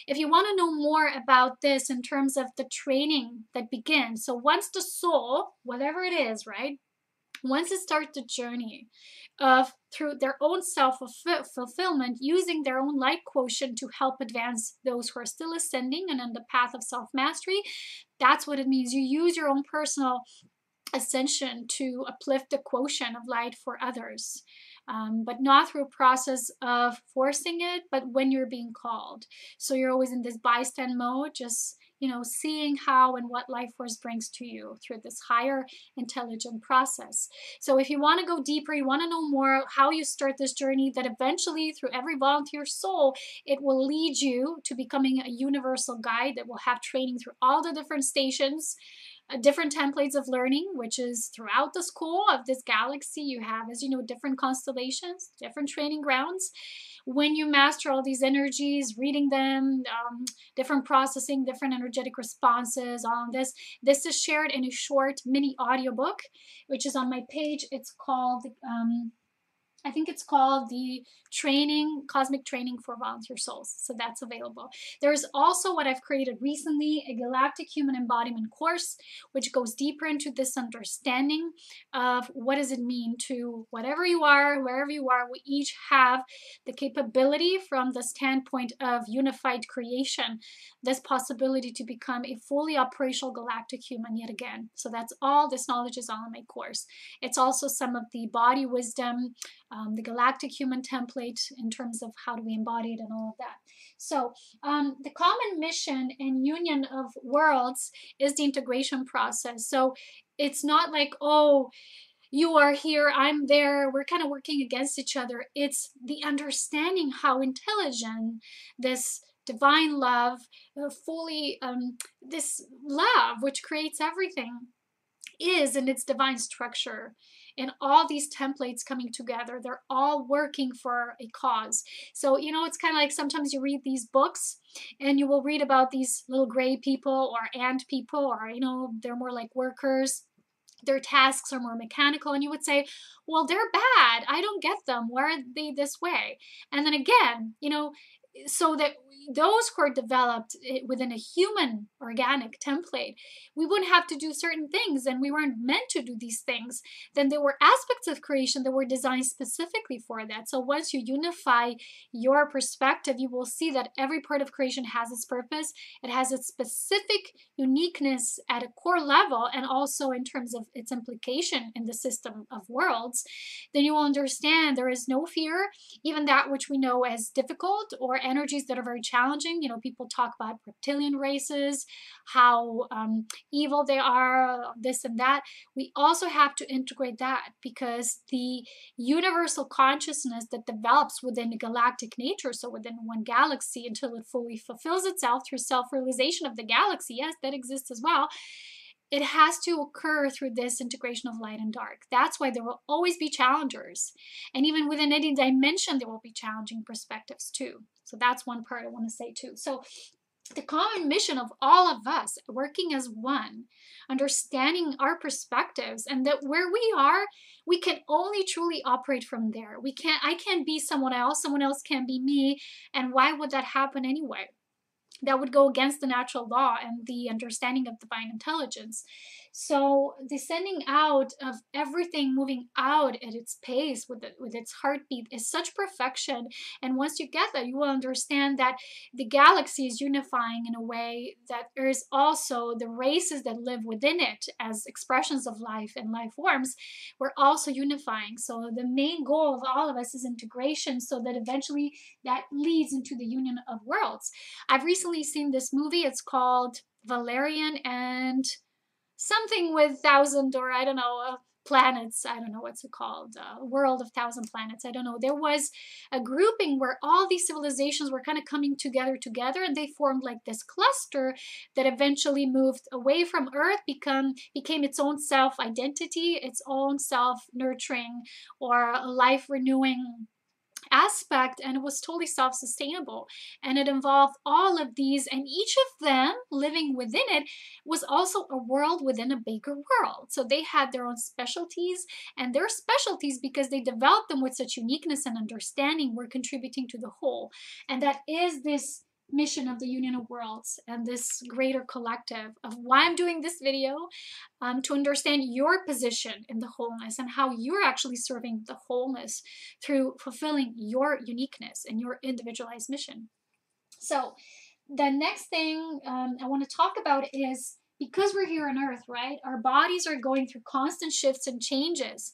If you want to know more about this in terms of the training that begins, so once the soul, whatever it is, right, once it starts the journey of through their own self-fulfillment, using their own light quotient to help advance those who are still ascending and on the path of self-mastery, that's what it means. You use your own personal ascension to uplift the quotient of light for others, but not through a process of forcing it, but when you're being called. So you're always in this bystand mode, just seeing how and what life force brings to you through this higher intelligent process. So if you want to go deeper, you want to know more how you start this journey, that eventually through every volunteer soul, it will lead you to becoming a universal guide that will have training through all the different stations, different templates of learning, which is throughout the school of this galaxy. You have, as you know, different constellations, different training grounds. When you master all these energies, reading them, different processing, different energetic responses, all of this is shared in a short mini audiobook, which is on my page. It's called, I think it's called the Cosmic Training for Volunteer Souls. So that's available. There's also what I've created recently, a Galactic Human Embodiment course, which goes deeper into this understanding of what does it mean to whatever you are, wherever you are, we each have the capability from the standpoint of unified creation, this possibility to become a fully operational galactic human yet again. So that's all, this knowledge is all in my course. It's also some of the body wisdom, the galactic human template in terms of how do we embody it and all of that. So the common mission and union of worlds is the integration process. So it's not like, oh, you are here, I'm there, we're kind of working against each other. It's the understanding how intelligent this divine love, this love which creates everything, is in its divine structure. And all these templates coming together, they're all working for a cause. So, it's kind of like sometimes you read these books and you will read about these little gray people or ant people, or, they're more like workers. Their tasks are more mechanical, and you would say, well, they're bad. I don't get them. Why are they this way? And then again, so that those who are developed within a human organic template, we wouldn't have to do certain things, and we weren't meant to do these things. Then there were aspects of creation that were designed specifically for that. So once you unify your perspective, you will see that every part of creation has its purpose. It has its specific uniqueness at a core level, and also in terms of its implication in the system of worlds. Then you will understand there is no fear, even that which we know as difficult or energies that are very challenging. You know, people talk about reptilian races, how evil they are, this and that. We also have to integrate that, because the universal consciousness that develops within the galactic nature, so within one galaxy, until it fully fulfills itself through self-realization of the galaxy, yes, that exists as well, it has to occur through this integration of light and dark. That's why there will always be challengers. And even within any dimension, there will be challenging perspectives too. So that's one part I want to say too. So the common mission of all of us, working as one, understanding our perspectives, and that where we are, we can only truly operate from there. I can't be someone else can't be me. And why would that happen anyway? That would go against the natural law and the understanding of divine intelligence. So the sending out of everything, moving out at its pace with its heartbeat, is such perfection. And once you get that, you will understand that the galaxy is unifying in a way that there is also the races that live within it as expressions of life and life forms. We're also unifying. So the main goal of all of us is integration, so that eventually that leads into the union of worlds. I've recently seen this movie. It's called Valerian and something with thousand, or I don't know, planets. I don't know what's it called. World of Thousand Planets. I don't know. There was a grouping where all these civilizations were kind of coming together, and they formed like this cluster that eventually moved away from Earth, became its own self-identity, its own self-nurturing or life-renewing aspect, and it was totally self-sustainable, and it involved all of these, and each of them living within it was also a world within a bigger world. So they had their own specialties, and their specialties, because they developed them with such uniqueness and understanding, were contributing to the whole. And that is this mission of the Union of Worlds and this greater collective of why I'm doing this video, to understand your position in the wholeness and how you're actually serving the wholeness through fulfilling your uniqueness and your individualized mission. So the next thing I want to talk about is, because we're here on Earth, right, our bodies are going through constant shifts and changes,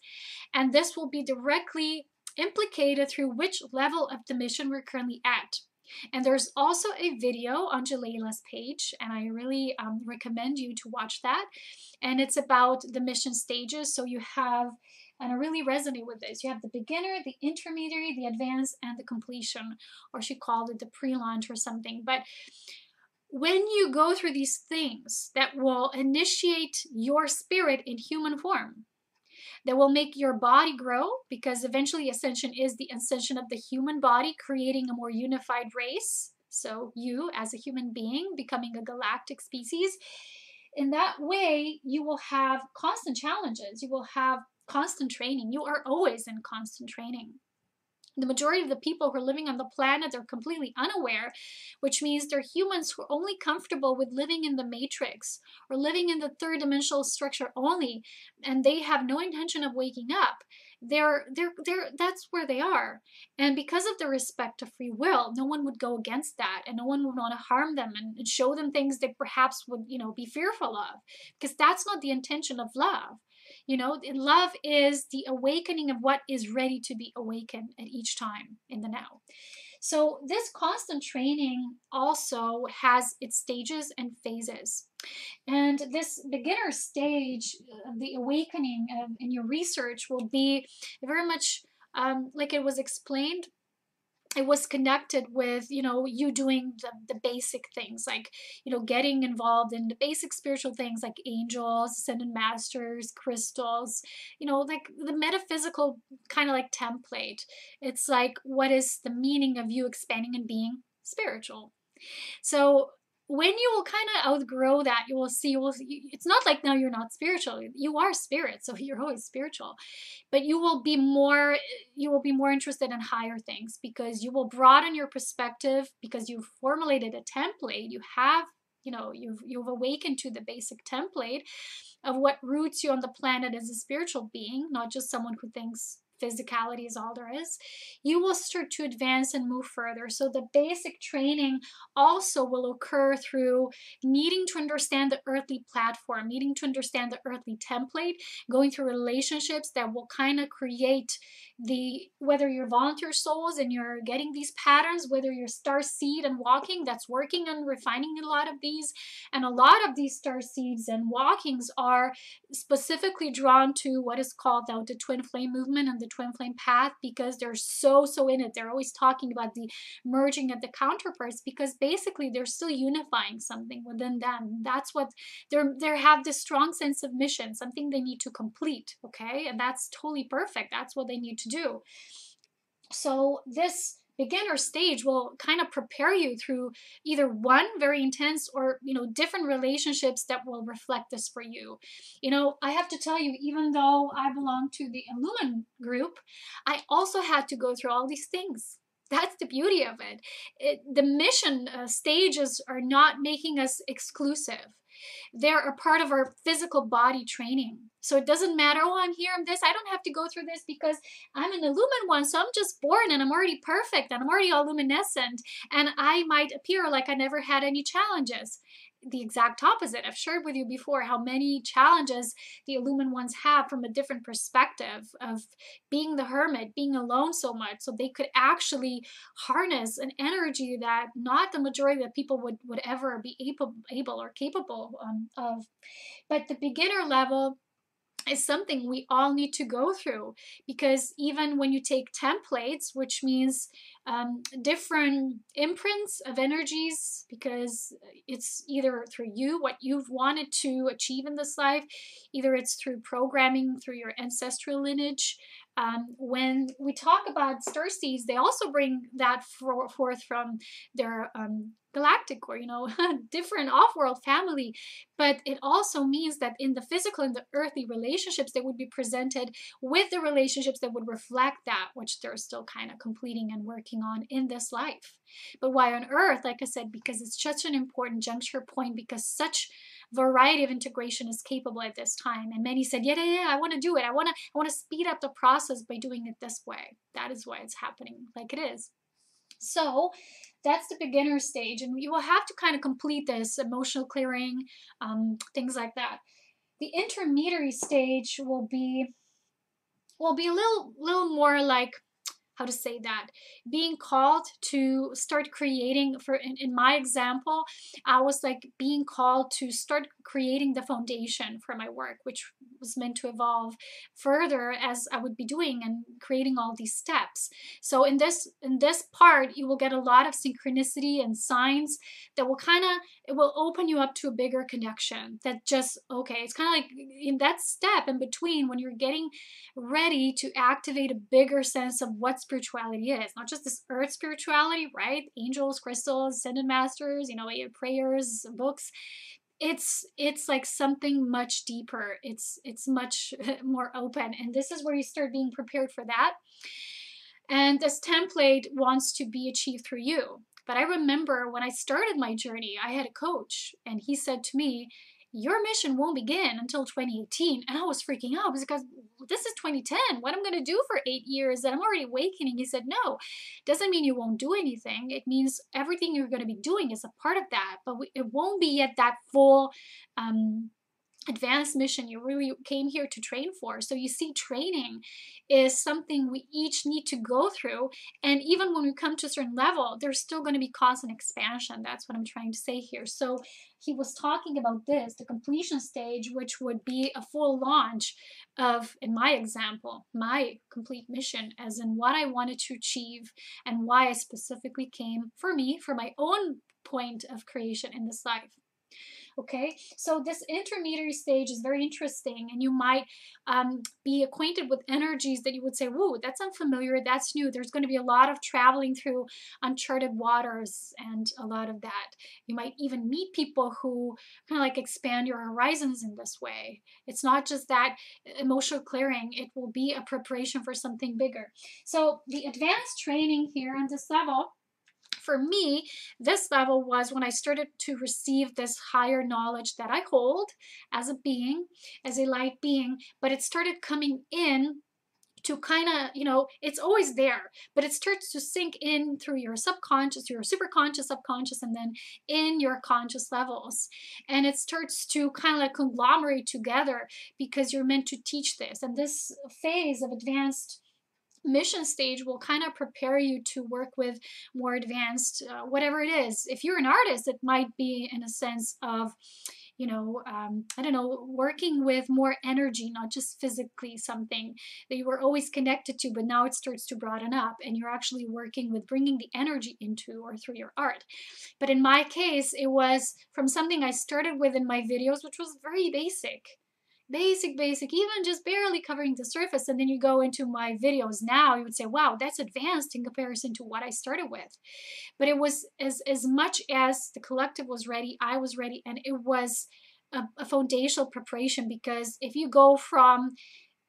and this will be directly implicated through which level of the mission we're currently at. And there's also a video on Jaleila's page, and I really recommend you to watch that. And it's about the mission stages. So you have, and I really resonate with this, you have the beginner, the intermediary, the advanced, and the completion, or she called it the pre-launch or something. But when you go through these things that will initiate your spirit in human form, that will make your body grow, because eventually Ascension is the ascension of the human body, creating a more unified race. So you, as a human being, becoming a galactic species. In that way, you will have constant challenges. You will have constant training. You are always in constant training. The majority of the people who are living on the planet are completely unaware, which means they're humans who are only comfortable with living in the matrix or living in the third dimensional structure only, and they have no intention of waking up. That's where they are. And because of the respect of free will, no one would go against that, and no one would want to harm them and show them things they perhaps would, be fearful of, because that's not the intention of love. Love is the awakening of what is ready to be awakened at each time in the now. So this constant training also has its stages and phases. And this beginner stage, the awakening in your research, will be very much like it was explained. It was connected with, you doing the basic things, like, getting involved in the basic spiritual things like angels, ascended masters, crystals, like the metaphysical kind of like template. It's like, what is the meaning of you expanding and being spiritual? So when you will kind of outgrow that, you will see, it's not like now you're not spiritual. You are spirit, so you're always spiritual. But you will be more interested in higher things, because you will broaden your perspective, because you've formulated a template. You have, you've awakened to the basic template of what roots you on the planet as a spiritual being, not just someone who thinks physicality is all there is. You will start to advance and move further. So the basic training also will occur through needing to understand the earthly platform, needing to understand the earthly template, going through relationships that will kind of create whether you're volunteer souls and you're getting these patterns, whether you're star seed and walking, that's working on refining a lot of these. And a lot of these star seeds and walkings are specifically drawn to what is called the twin flame movement and the twin flame path, because they're so in it. They're always talking about the merging of the counterparts, because basically they're still unifying something within them. That's what they have this strong sense of mission, something they need to complete. Okay, and that's totally perfect. That's what they need to do. So this beginner stage will kind of prepare you through either one very intense or different relationships that will reflect this for you. I have to tell you, even though I belong to the Illumin group, I also had to go through all these things. That's the beauty of it. The mission stages are not making us exclusive. They're a part of our physical body training. So it doesn't matter, oh, I'm here, I'm this. I don't have to go through this because I'm an Illumin one, so I'm just born and I'm already perfect and I'm already all luminescent, and I might appear like I never had any challenges. The exact opposite. I've shared with you before how many challenges the Illumin ones have from a different perspective of being the hermit, being alone so much, so they could actually harness an energy that not the majority of people would ever be able or capable of. But the beginner level is something we all need to go through, because even when you take templates, which means different imprints of energies, because it's either through what you've wanted to achieve in this life, either it's through programming through your ancestral lineage. When we talk about starseeds, they also bring that forth from their galactic or different off-world family. But it also means that in the physical and the earthly relationships, they would be presented with the relationships that would reflect that, which they're still kind of completing and working on in this life. But why on earth? Like I said, because it's such an important juncture point, because such variety of integration is capable at this time. And many said, yeah, I want to do it. I want to speed up the process by doing it this way. That is why it's happening like it is. So that's the beginner stage, and you will have to kind of complete this emotional clearing, things like that. The intermediary stage will be a little more like, how to say that, being called to start creating. In my example, I was like being called to start creating the foundation for my work, which was meant to evolve further as I would be doing and creating all these steps. So in this part, you will get a lot of synchronicity and signs that will it will open you up to a bigger connection. That just, okay, it's kind of like in that step in between, when you're getting ready to activate a bigger sense of what spirituality is, not just this earth spirituality, right? Angels, crystals, ascended masters, your prayers, books. It's like something much deeper. It's much more open, and this is where you start being prepared for that. And this template wants to be achieved through you. But I remember when I started my journey, I had a coach, and he said to me, your mission won't begin until 2018. And I was freaking out because this is 2010. What I'm going to do for 8 years and I'm already awakening? He said, no, doesn't mean you won't do anything. It means everything you're going to be doing is a part of that, but it won't be yet that full advanced mission you really came here to train for. So you see, training is something we each need to go through, and even when we come to a certain level, there's still going to be constant expansion. That's what I'm trying to say here. So he was talking about this, the completion stage, which would be a full launch of, in my example, my complete mission, as in what I wanted to achieve and why I specifically came, for me, for my own point of creation in this life. Okay, so this intermediary stage is very interesting, and you might be acquainted with energies that you would say, whoa, that's unfamiliar, that's new. There's going to be a lot of traveling through uncharted waters and a lot of that. You might even meet people who kind of like expand your horizons in this way. It's not just that emotional clearing, it will be a preparation for something bigger. So the advanced training here on this level, for me, this level was when I started to receive this higher knowledge that I hold as a being, as a light being, but it started coming in to kind of, you know, it's always there, but it starts to sink in through your subconscious, your superconscious, subconscious, and then in your conscious levels. And it starts to kind of like conglomerate together because you're meant to teach this. And this phase of advanced mission stage will kind of prepare you to work with more advanced whatever it is. If you're an artist, it might be in a sense of, you know, I don't know, working with more energy, not just physically something that you were always connected to, but now it starts to broaden up and you're actually working with bringing the energy into or through your art. But in my case, it was from something I started with in my videos, which was very basic, even just barely covering the surface. And then you go into my videos now, you would say, wow, that's advanced in comparison to what I started with. But it was as much as the collective was ready, I was ready, and it was a foundational preparation. Because if you go from,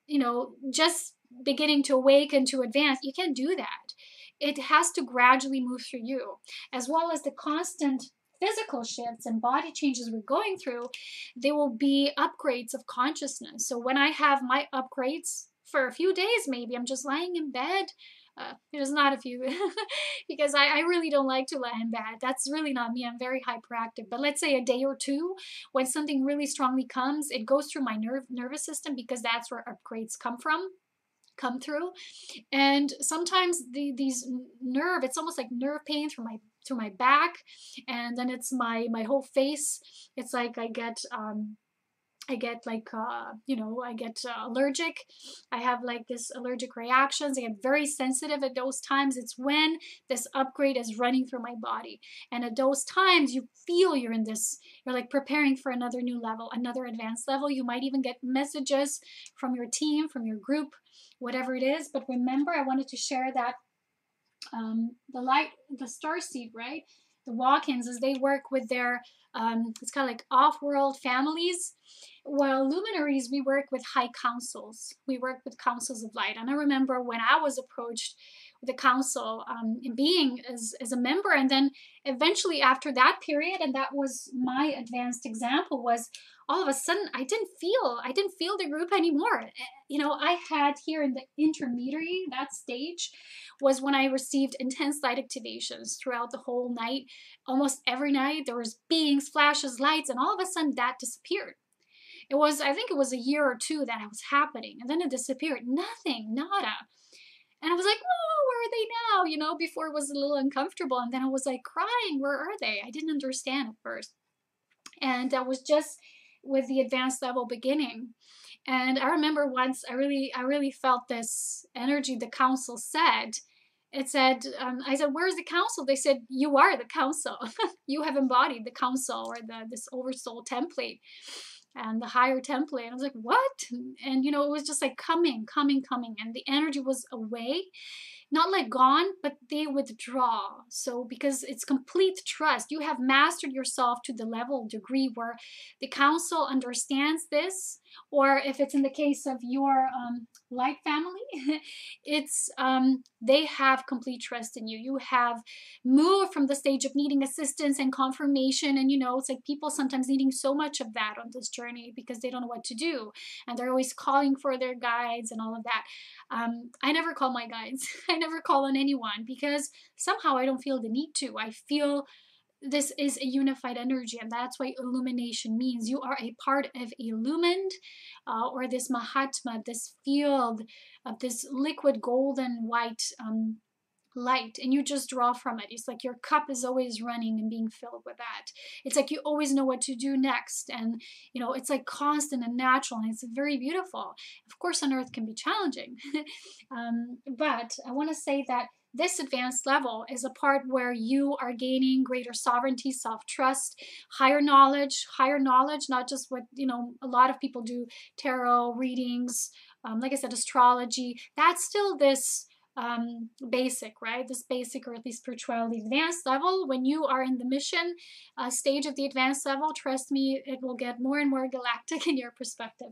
you know, just beginning to awaken to advance, you can't do that. It has to gradually move through you, as well as the constant physical shifts and body changes we're going through. There will be upgrades of consciousness. So when I have my upgrades for a few days, maybe I'm just lying in bed. It is not a few, because I really don't like to lie in bed. That's really not me. I'm very hyperactive. But let's say a day or two, when something really strongly comes, it goes through my nervous system, because that's where upgrades come through. And sometimes these nerve, it's almost like nerve pain through my back, and then it's my whole face. It's like I get like, you know, I get allergic. I have like this allergic reactions. I get very sensitive at those times. It's when this upgrade is running through my body. And at those times, you feel you're in this, you're like preparing for another new level, another advanced level. You might even get messages from your team, from your group, whatever it is. But remember, I wanted to share that the starseed, right? The walk-ins, as they work with their, it's kind of like off-world families. While luminaries, we work with high councils. We work with councils of light. And I remember when I was approached with the council, being as a member, and then eventually after that period, and that was my advanced example, was all of a sudden I didn't feel the group anymore. You know, I had here in the intermediary, that stage was when I received intense light activations throughout the whole night. Almost every night there was beings, flashes, lights, and all of a sudden that disappeared. It was, I think it was a year or two that it was happening, and then it disappeared. Nothing, nada. And I was like, oh, where are they now? You know, before it was a little uncomfortable, and then I was like crying, where are they? I didn't understand at first. And that was just with the advanced level beginning. And I remember once I really felt this energy the council said. It said, I said, where's the council? They said, you are the council. You have embodied the council, or this oversoul template and the higher template. And I was like, what? And, you know, it was just like coming. And the energy was away, not like gone, but they withdraw. So because it's complete trust, you have mastered yourself to the level, degree where the council understands this. Or if it's in the case of your light family, it's they have complete trust in you. You have moved from the stage of needing assistance and confirmation. And, you know, it's like people sometimes needing so much of that on this journey because they don't know what to do. And they're always calling for their guides and all of that. I never call my guides. I never call on anyone, because somehow I don't feel the need to. I feel this is a unified energy, and that's why illumination means you are a part of illumined, or this Mahatma, this field of this liquid golden white light, and you just draw from it. It's like your cup is always running and being filled with that. It's like you always know what to do next, and you know, it's like constant and natural, and it's very beautiful. Of course, on earth can be challenging, but I want to say that this advanced level is a part where you are gaining greater sovereignty, self-trust, higher knowledge, not just what, you know, a lot of people do, tarot readings, like I said, astrology. That's still this basic, right? This basic, or at least spirituality. Advanced level, when you are in the mission stage of the advanced level, trust me, it will get more and more galactic in your perspective.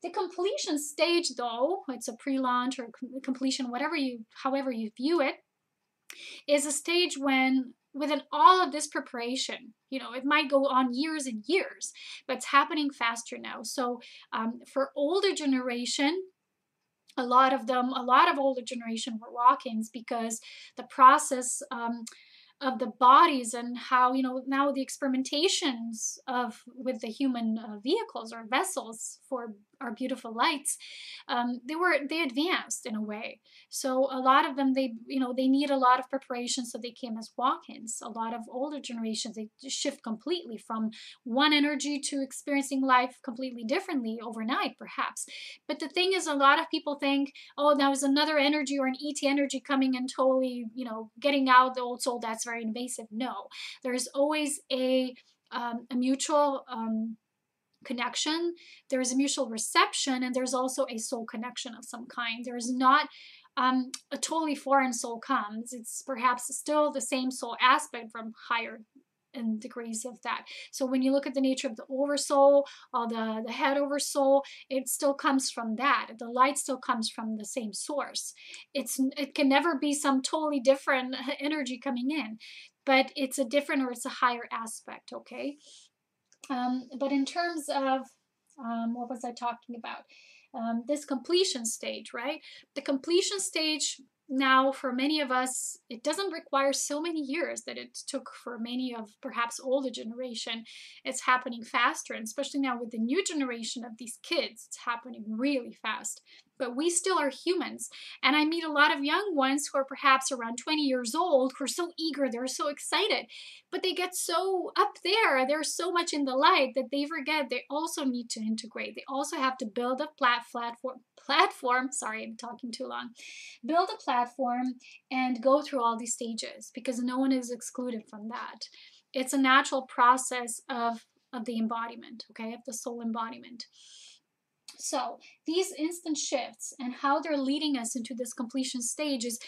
The completion stage, though, it's a pre-launch or completion, however you view it, is a stage when, within all of this preparation, you know, it might go on years and years, but it's happening faster now. So for older generation, a lot of older generation were walk-ins, because the process of the bodies and how, you know, now the experimentations with the human vehicles or vessels for our beautiful lights, they advanced in a way. So a lot of them, they need a lot of preparation, so they came as walk-ins. A lot of older generations, they shift completely from one energy to experiencing life completely differently overnight, perhaps. But the thing is, a lot of people think, oh, that was another energy or an ET energy coming and totally, you know, getting out the old soul. That's very invasive. No, there's always a mutual connection, there's a mutual reception, and there's also a soul connection of some kind. There's not a totally foreign soul comes. It's perhaps still the same soul aspect from higher and degrees of that. So when you look at the nature of the oversoul or the head oversoul, it still comes from that. The light still comes from the same source. It can never be some totally different energy coming in, but it's a different, or it's a higher aspect, okay? But in terms of, what was I talking about? This completion stage, right? The completion stage now, for many of us, it doesn't require so many years that it took for many of perhaps older generation. It's happening faster, and especially now with the new generation of these kids, it's happening really fast. But we still are humans. And I meet a lot of young ones who are perhaps around 20 years old, who are so eager, they're so excited, but they get so up there, they're so much in the light that they forget they also need to integrate. They also have to build a platform, sorry, I'm talking too long, build a platform and go through all these stages, because no one is excluded from that. It's a natural process of the embodiment, okay, of the soul embodiment. So these instant shifts and how they're leading us into this completion stage is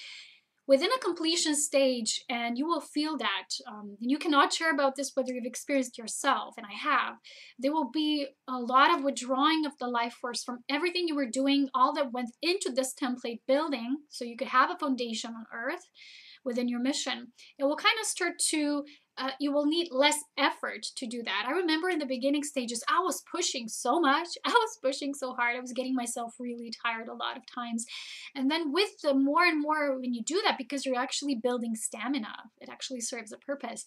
within a completion stage, and you will feel that, and you cannot share about this whether you've experienced yourself, and I have, there will be a lot of withdrawing of the life force from everything you were doing, all that went into this template building, so you could have a foundation on earth within your mission. It will kind of start to, you will need less effort to do that. I remember in the beginning stages, I was pushing so much. I was pushing so hard. I was getting myself really tired a lot of times. And then with the more and more, when you do that, because you're actually building stamina, it actually serves a purpose,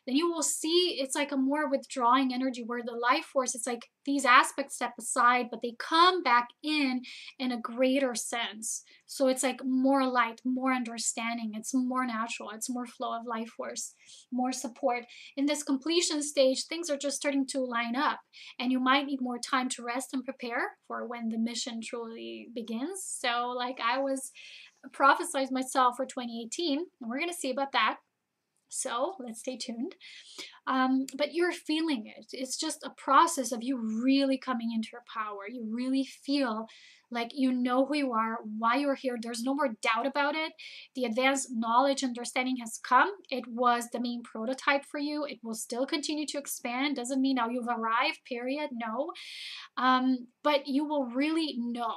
then you will see it's like a more withdrawing energy, where the life force, it's like these aspects step aside, but they come back in a greater sense. So it's like more light, more understanding. It's more natural. It's more flow of life force, more support. In this completion stage, things are just starting to line up, and you might need more time to rest and prepare for when the mission truly begins. So like I was prophesized myself for 2018, and we're going to see about that. So let's stay tuned. But you're feeling it. It's just a process of you really coming into your power. You really feel like you know who you are, why you're here. There's no more doubt about it. The advanced knowledge, understanding has come. It was the main prototype for you. It will still continue to expand. Doesn't mean now you've arrived, period. No. But you will really know.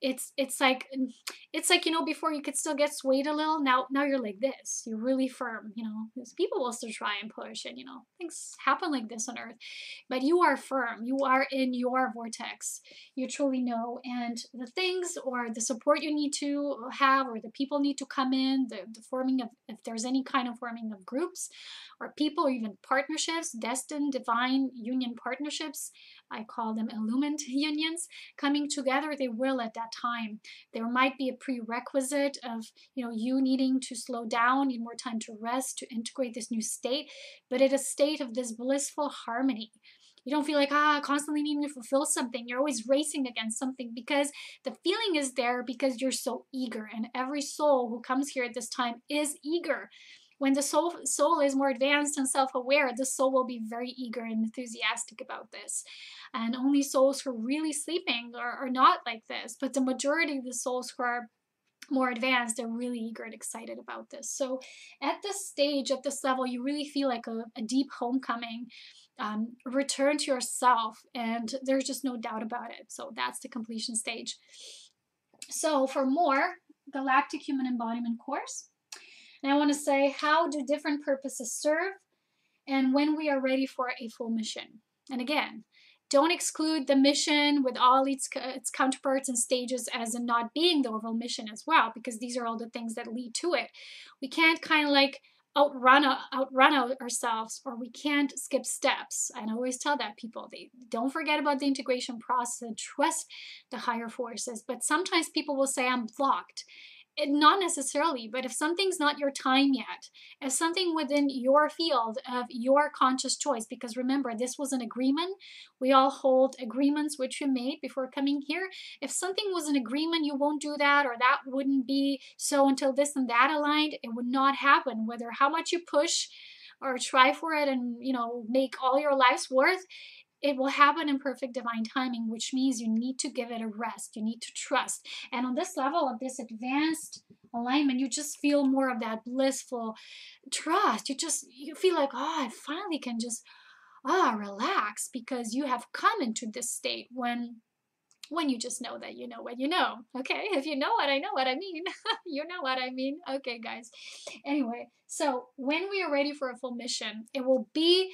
It's like, you know, before you could still get swayed a little. Now you're like this. You're really firm, you know. Because people will still try and push, and you know, things happen like this on earth. But you are firm. You are in your vortex. You truly know. And the things or the support you need to have, or the people need to come in, the forming of, if there's any kind of forming of groups or people, or even partnerships, destined, divine union partnerships, I call them illumined unions, coming together, they will at that time. There might be a prerequisite of, you know, you needing to slow down, need more time to rest, to integrate this new state, but at a state of this blissful harmony. You don't feel like, constantly needing to fulfill something. You're always racing against something because the feeling is there because you're so eager. And every soul who comes here at this time is eager. When the soul is more advanced and self-aware, the soul will be very eager and enthusiastic about this. And only souls who are really sleeping are not like this. But the majority of the souls who are more advanced, they're really eager and excited about this. So at this stage, at this level, you really feel like a deep homecoming, return to yourself, and there's just no doubt about it. So that's the completion stage. So for more Galactic Human Embodiment course, and I want to say, how do different purposes serve and when we are ready for a full mission? And again, don't exclude the mission with all its counterparts and stages as in not being the overall mission as well, because these are all the things that lead to it. We can't kind of like outrun ourselves, or we can't skip steps. And I always tell that people, they don't forget about the integration process and trust the higher forces. But sometimes people will say, I'm blocked. Not necessarily, but if something's not your time yet, if something within your field of your conscious choice, because remember, this was an agreement. We all hold agreements which we made before coming here. If something was an agreement, you won't do that, or that wouldn't be so until this and that aligned, it would not happen. Whether how much you push or try for it and, you know, make all your life's worth, it will happen in perfect divine timing, which means you need to give it a rest. You need to trust. And on this level of this advanced alignment, you just feel more of that blissful trust. You feel like, oh, I finally can just relax, because you have come into this state when you just know that you know what you know. Okay, if you know what I know what I mean. You know what I mean. Okay, guys. Anyway, so when we are ready for a full mission, it will be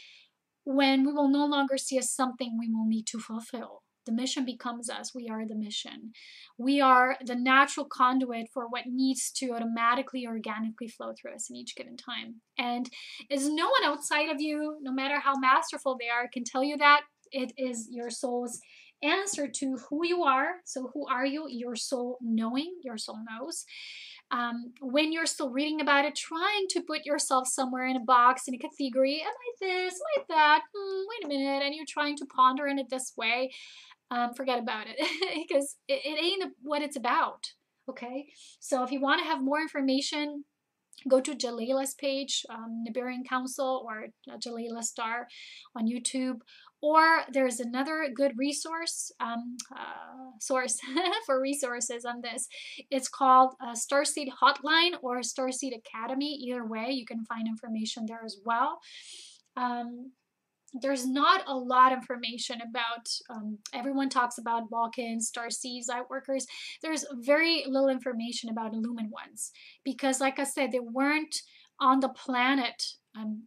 when we will no longer see as something we will need to fulfill. The mission becomes us. We are the mission. We are the natural conduit for what needs to automatically, organically flow through us in each given time. And is no one outside of you, no matter how masterful they are, can tell you that. It is your soul's answer to who you are. So who are you? Your soul knowing. Your soul knows. When you're still reading about it, trying to put yourself somewhere in a box, in a category, am I this, am I that, wait a minute, and you're trying to ponder in it this way, forget about it, because it ain't what it's about, okay? So if you want to have more information, go to Jalaila's page, Nibirian Council, or Jalaila Star on YouTube. Or there's another good resource, source for resources on this. It's called Starseed Hotline or Starseed Academy. Either way, you can find information there as well. There's not a lot of information about, everyone talks about Balkans, Starseeds, Lightworkers. There's very little information about Illumined ones, because like I said, they weren't on the planet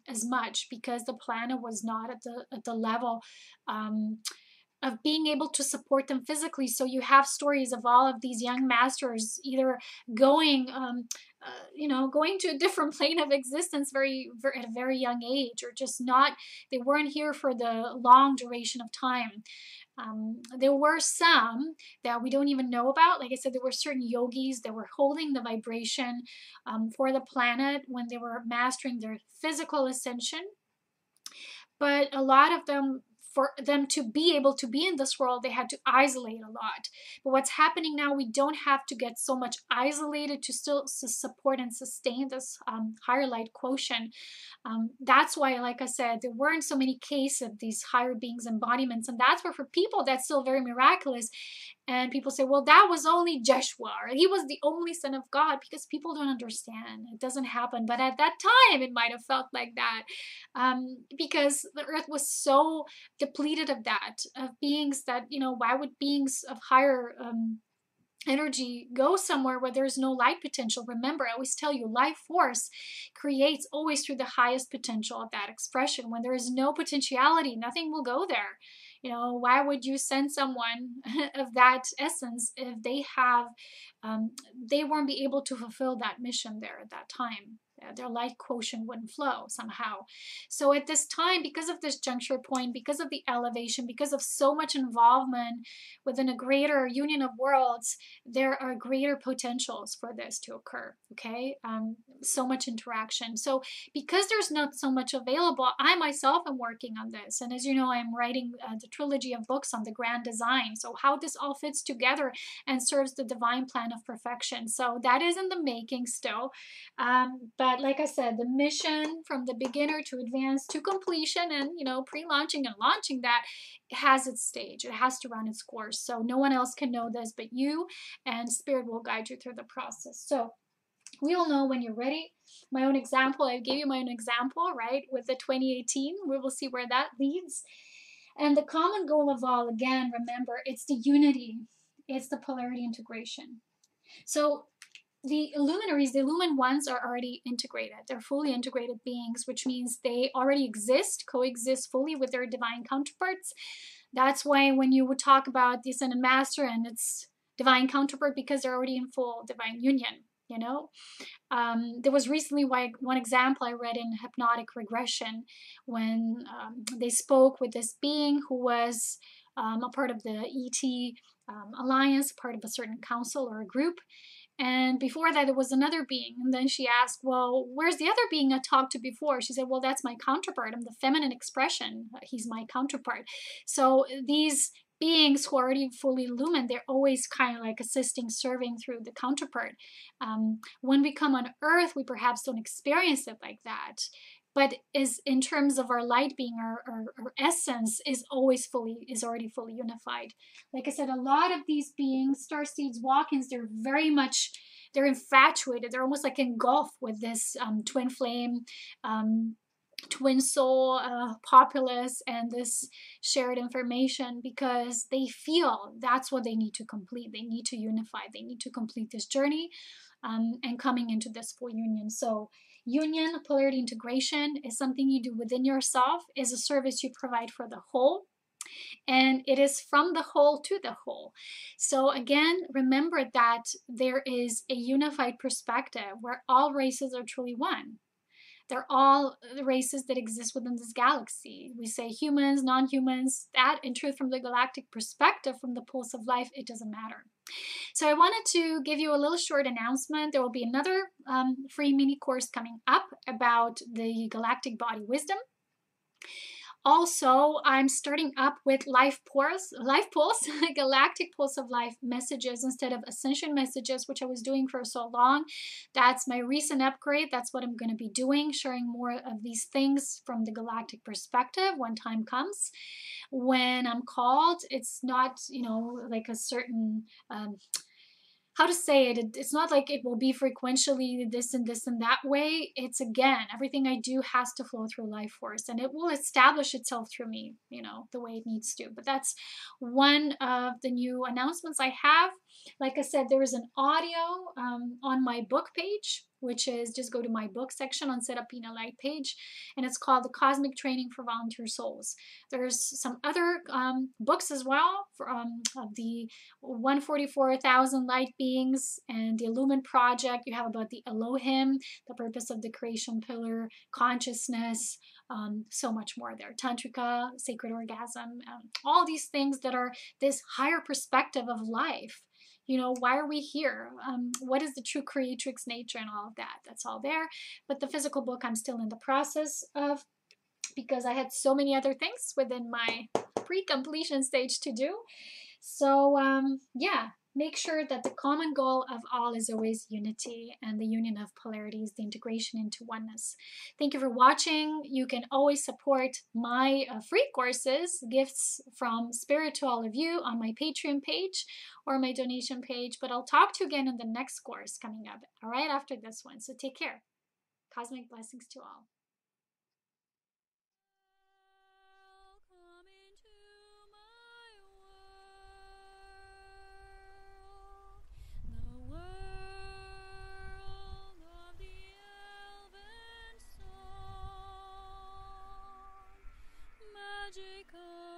as much, because the planet was not at the level of being able to support them physically. So you have stories of all of these young masters either going, going to a different plane of existence at a very young age, or just not, they weren't here for the long duration of time. There were some that we don't even know about. Like I said, there were certain yogis that were holding the vibration for the planet when they were mastering their physical ascension. But a lot of them, for them to be able to be in this world, they had to isolate a lot. But what's happening now, we don't have to get so much isolated to still support and sustain this higher light quotient. That's why, like I said, there weren't so many cases of these higher beings embodiments. And that's where for people, that's still very miraculous. And people say, well, that was only Jeshua, or he was the only son of God, because people don't understand. It doesn't happen. But at that time, it might have felt like that, because the earth was so depleted of that, of beings that, why would beings of higher energy go somewhere where there's no light potential? Remember, I always tell you, life force creates always through the highest potential of that expression. When there is no potentiality, nothing will go there. Why would you send someone of that essence if they won't be able to fulfill that mission there at that time? Their light quotient wouldn't flow somehow. So at this time, because of this juncture point, because of the elevation, because of so much involvement within a greater union of worlds, there are greater potentials for this to occur. Okay, so much interaction. So because there's not so much available, I myself am working on this. And as you know, I'm writing the trilogy of books on the grand design. So how this all fits together and serves the divine plan of perfection. So that is in the making still. But like I said, the mission from the beginner to advanced to completion and, you know, pre-launching and launching that has its stage. It has to run its course. So no one else can know this but you, and Spirit will guide you through the process. So we all know when you're ready. My own example, I gave you my own example, right? With the 2018, we will see where that leads. And the common goal of all, again, remember, it's the unity. It's the polarity integration. So the luminaries, the lumen ones are already integrated. They're fully integrated beings, which means they already exist, coexist fully with their divine counterparts. That's why when you would talk about the Ascended Master and its divine counterpart, because they're already in full divine union, you know. There was recently one example I read in hypnotic regression when they spoke with this being who was a part of the ET alliance, part of a certain council or a group. And before that, there was another being. And then she asked, well, where's the other being I talked to before? She said, well, that's my counterpart. I'm the feminine expression. He's my counterpart. So these beings who are already fully lumen, they're always kind of like assisting, serving through the counterpart. When we come on Earth, we perhaps don't experience it like that. But is in terms of our light being, our essence is already fully unified. Like I said, a lot of these beings, Starseeds, walk-ins, they're infatuated. They're almost like engulfed with this twin flame, twin soul populace and this shared information, because they feel that's what they need to complete. They need to unify. They need to complete this journey and coming into this full union. So union, polarity integration is something you do within yourself, is a service you provide for the whole. And it is from the whole to the whole. So again, remember that there is a unified perspective where all races are truly one. They're all the races that exist within this galaxy. We say humans, non-humans, that in truth from the galactic perspective, from the pulse of life, it doesn't matter. So I wanted to give you a little short announcement. There will be another free mini course coming up about the galactic body wisdom. Also, I'm starting up with life pulse, galactic pulse of life messages instead of Ascension messages, which I was doing for so long. That's my recent upgrade. That's what I'm going to be doing, sharing more of these things from the galactic perspective when time comes. When I'm called, it's not, you know, like a certain how to say it, it's not like it will be frequentially this and that way. It's again, everything I do has to flow through life force, and it will establish itself through me, you know, the way it needs to. But that's one of the new announcements I have. Like I said, there is an audio on my book page, which is just go to my book section on Set Up Being a Light page, and it's called The Cosmic Training for Volunteer Souls. There's some other books as well of the 144,000 light beings and the Illumin Project. You have about the Elohim, the purpose of the creation pillar, consciousness, so much more there. Tantrika, sacred orgasm, all these things that are this higher perspective of life. You know, why are we here? What is the true creatrix nature and all of that? That's all there. But the physical book I'm still in the process of, because I had so many other things within my pre-completion stage to do. So yeah, make sure that the common goal of all is always unity, and the union of polarities, the integration into oneness. Thank you for watching. You can always support my free courses, gifts from Spirit to all of you, on my Patreon page or my donation page. But I'll talk to you again in the next course coming up, all right, after this one. So take care. Cosmic blessings to all. Magical.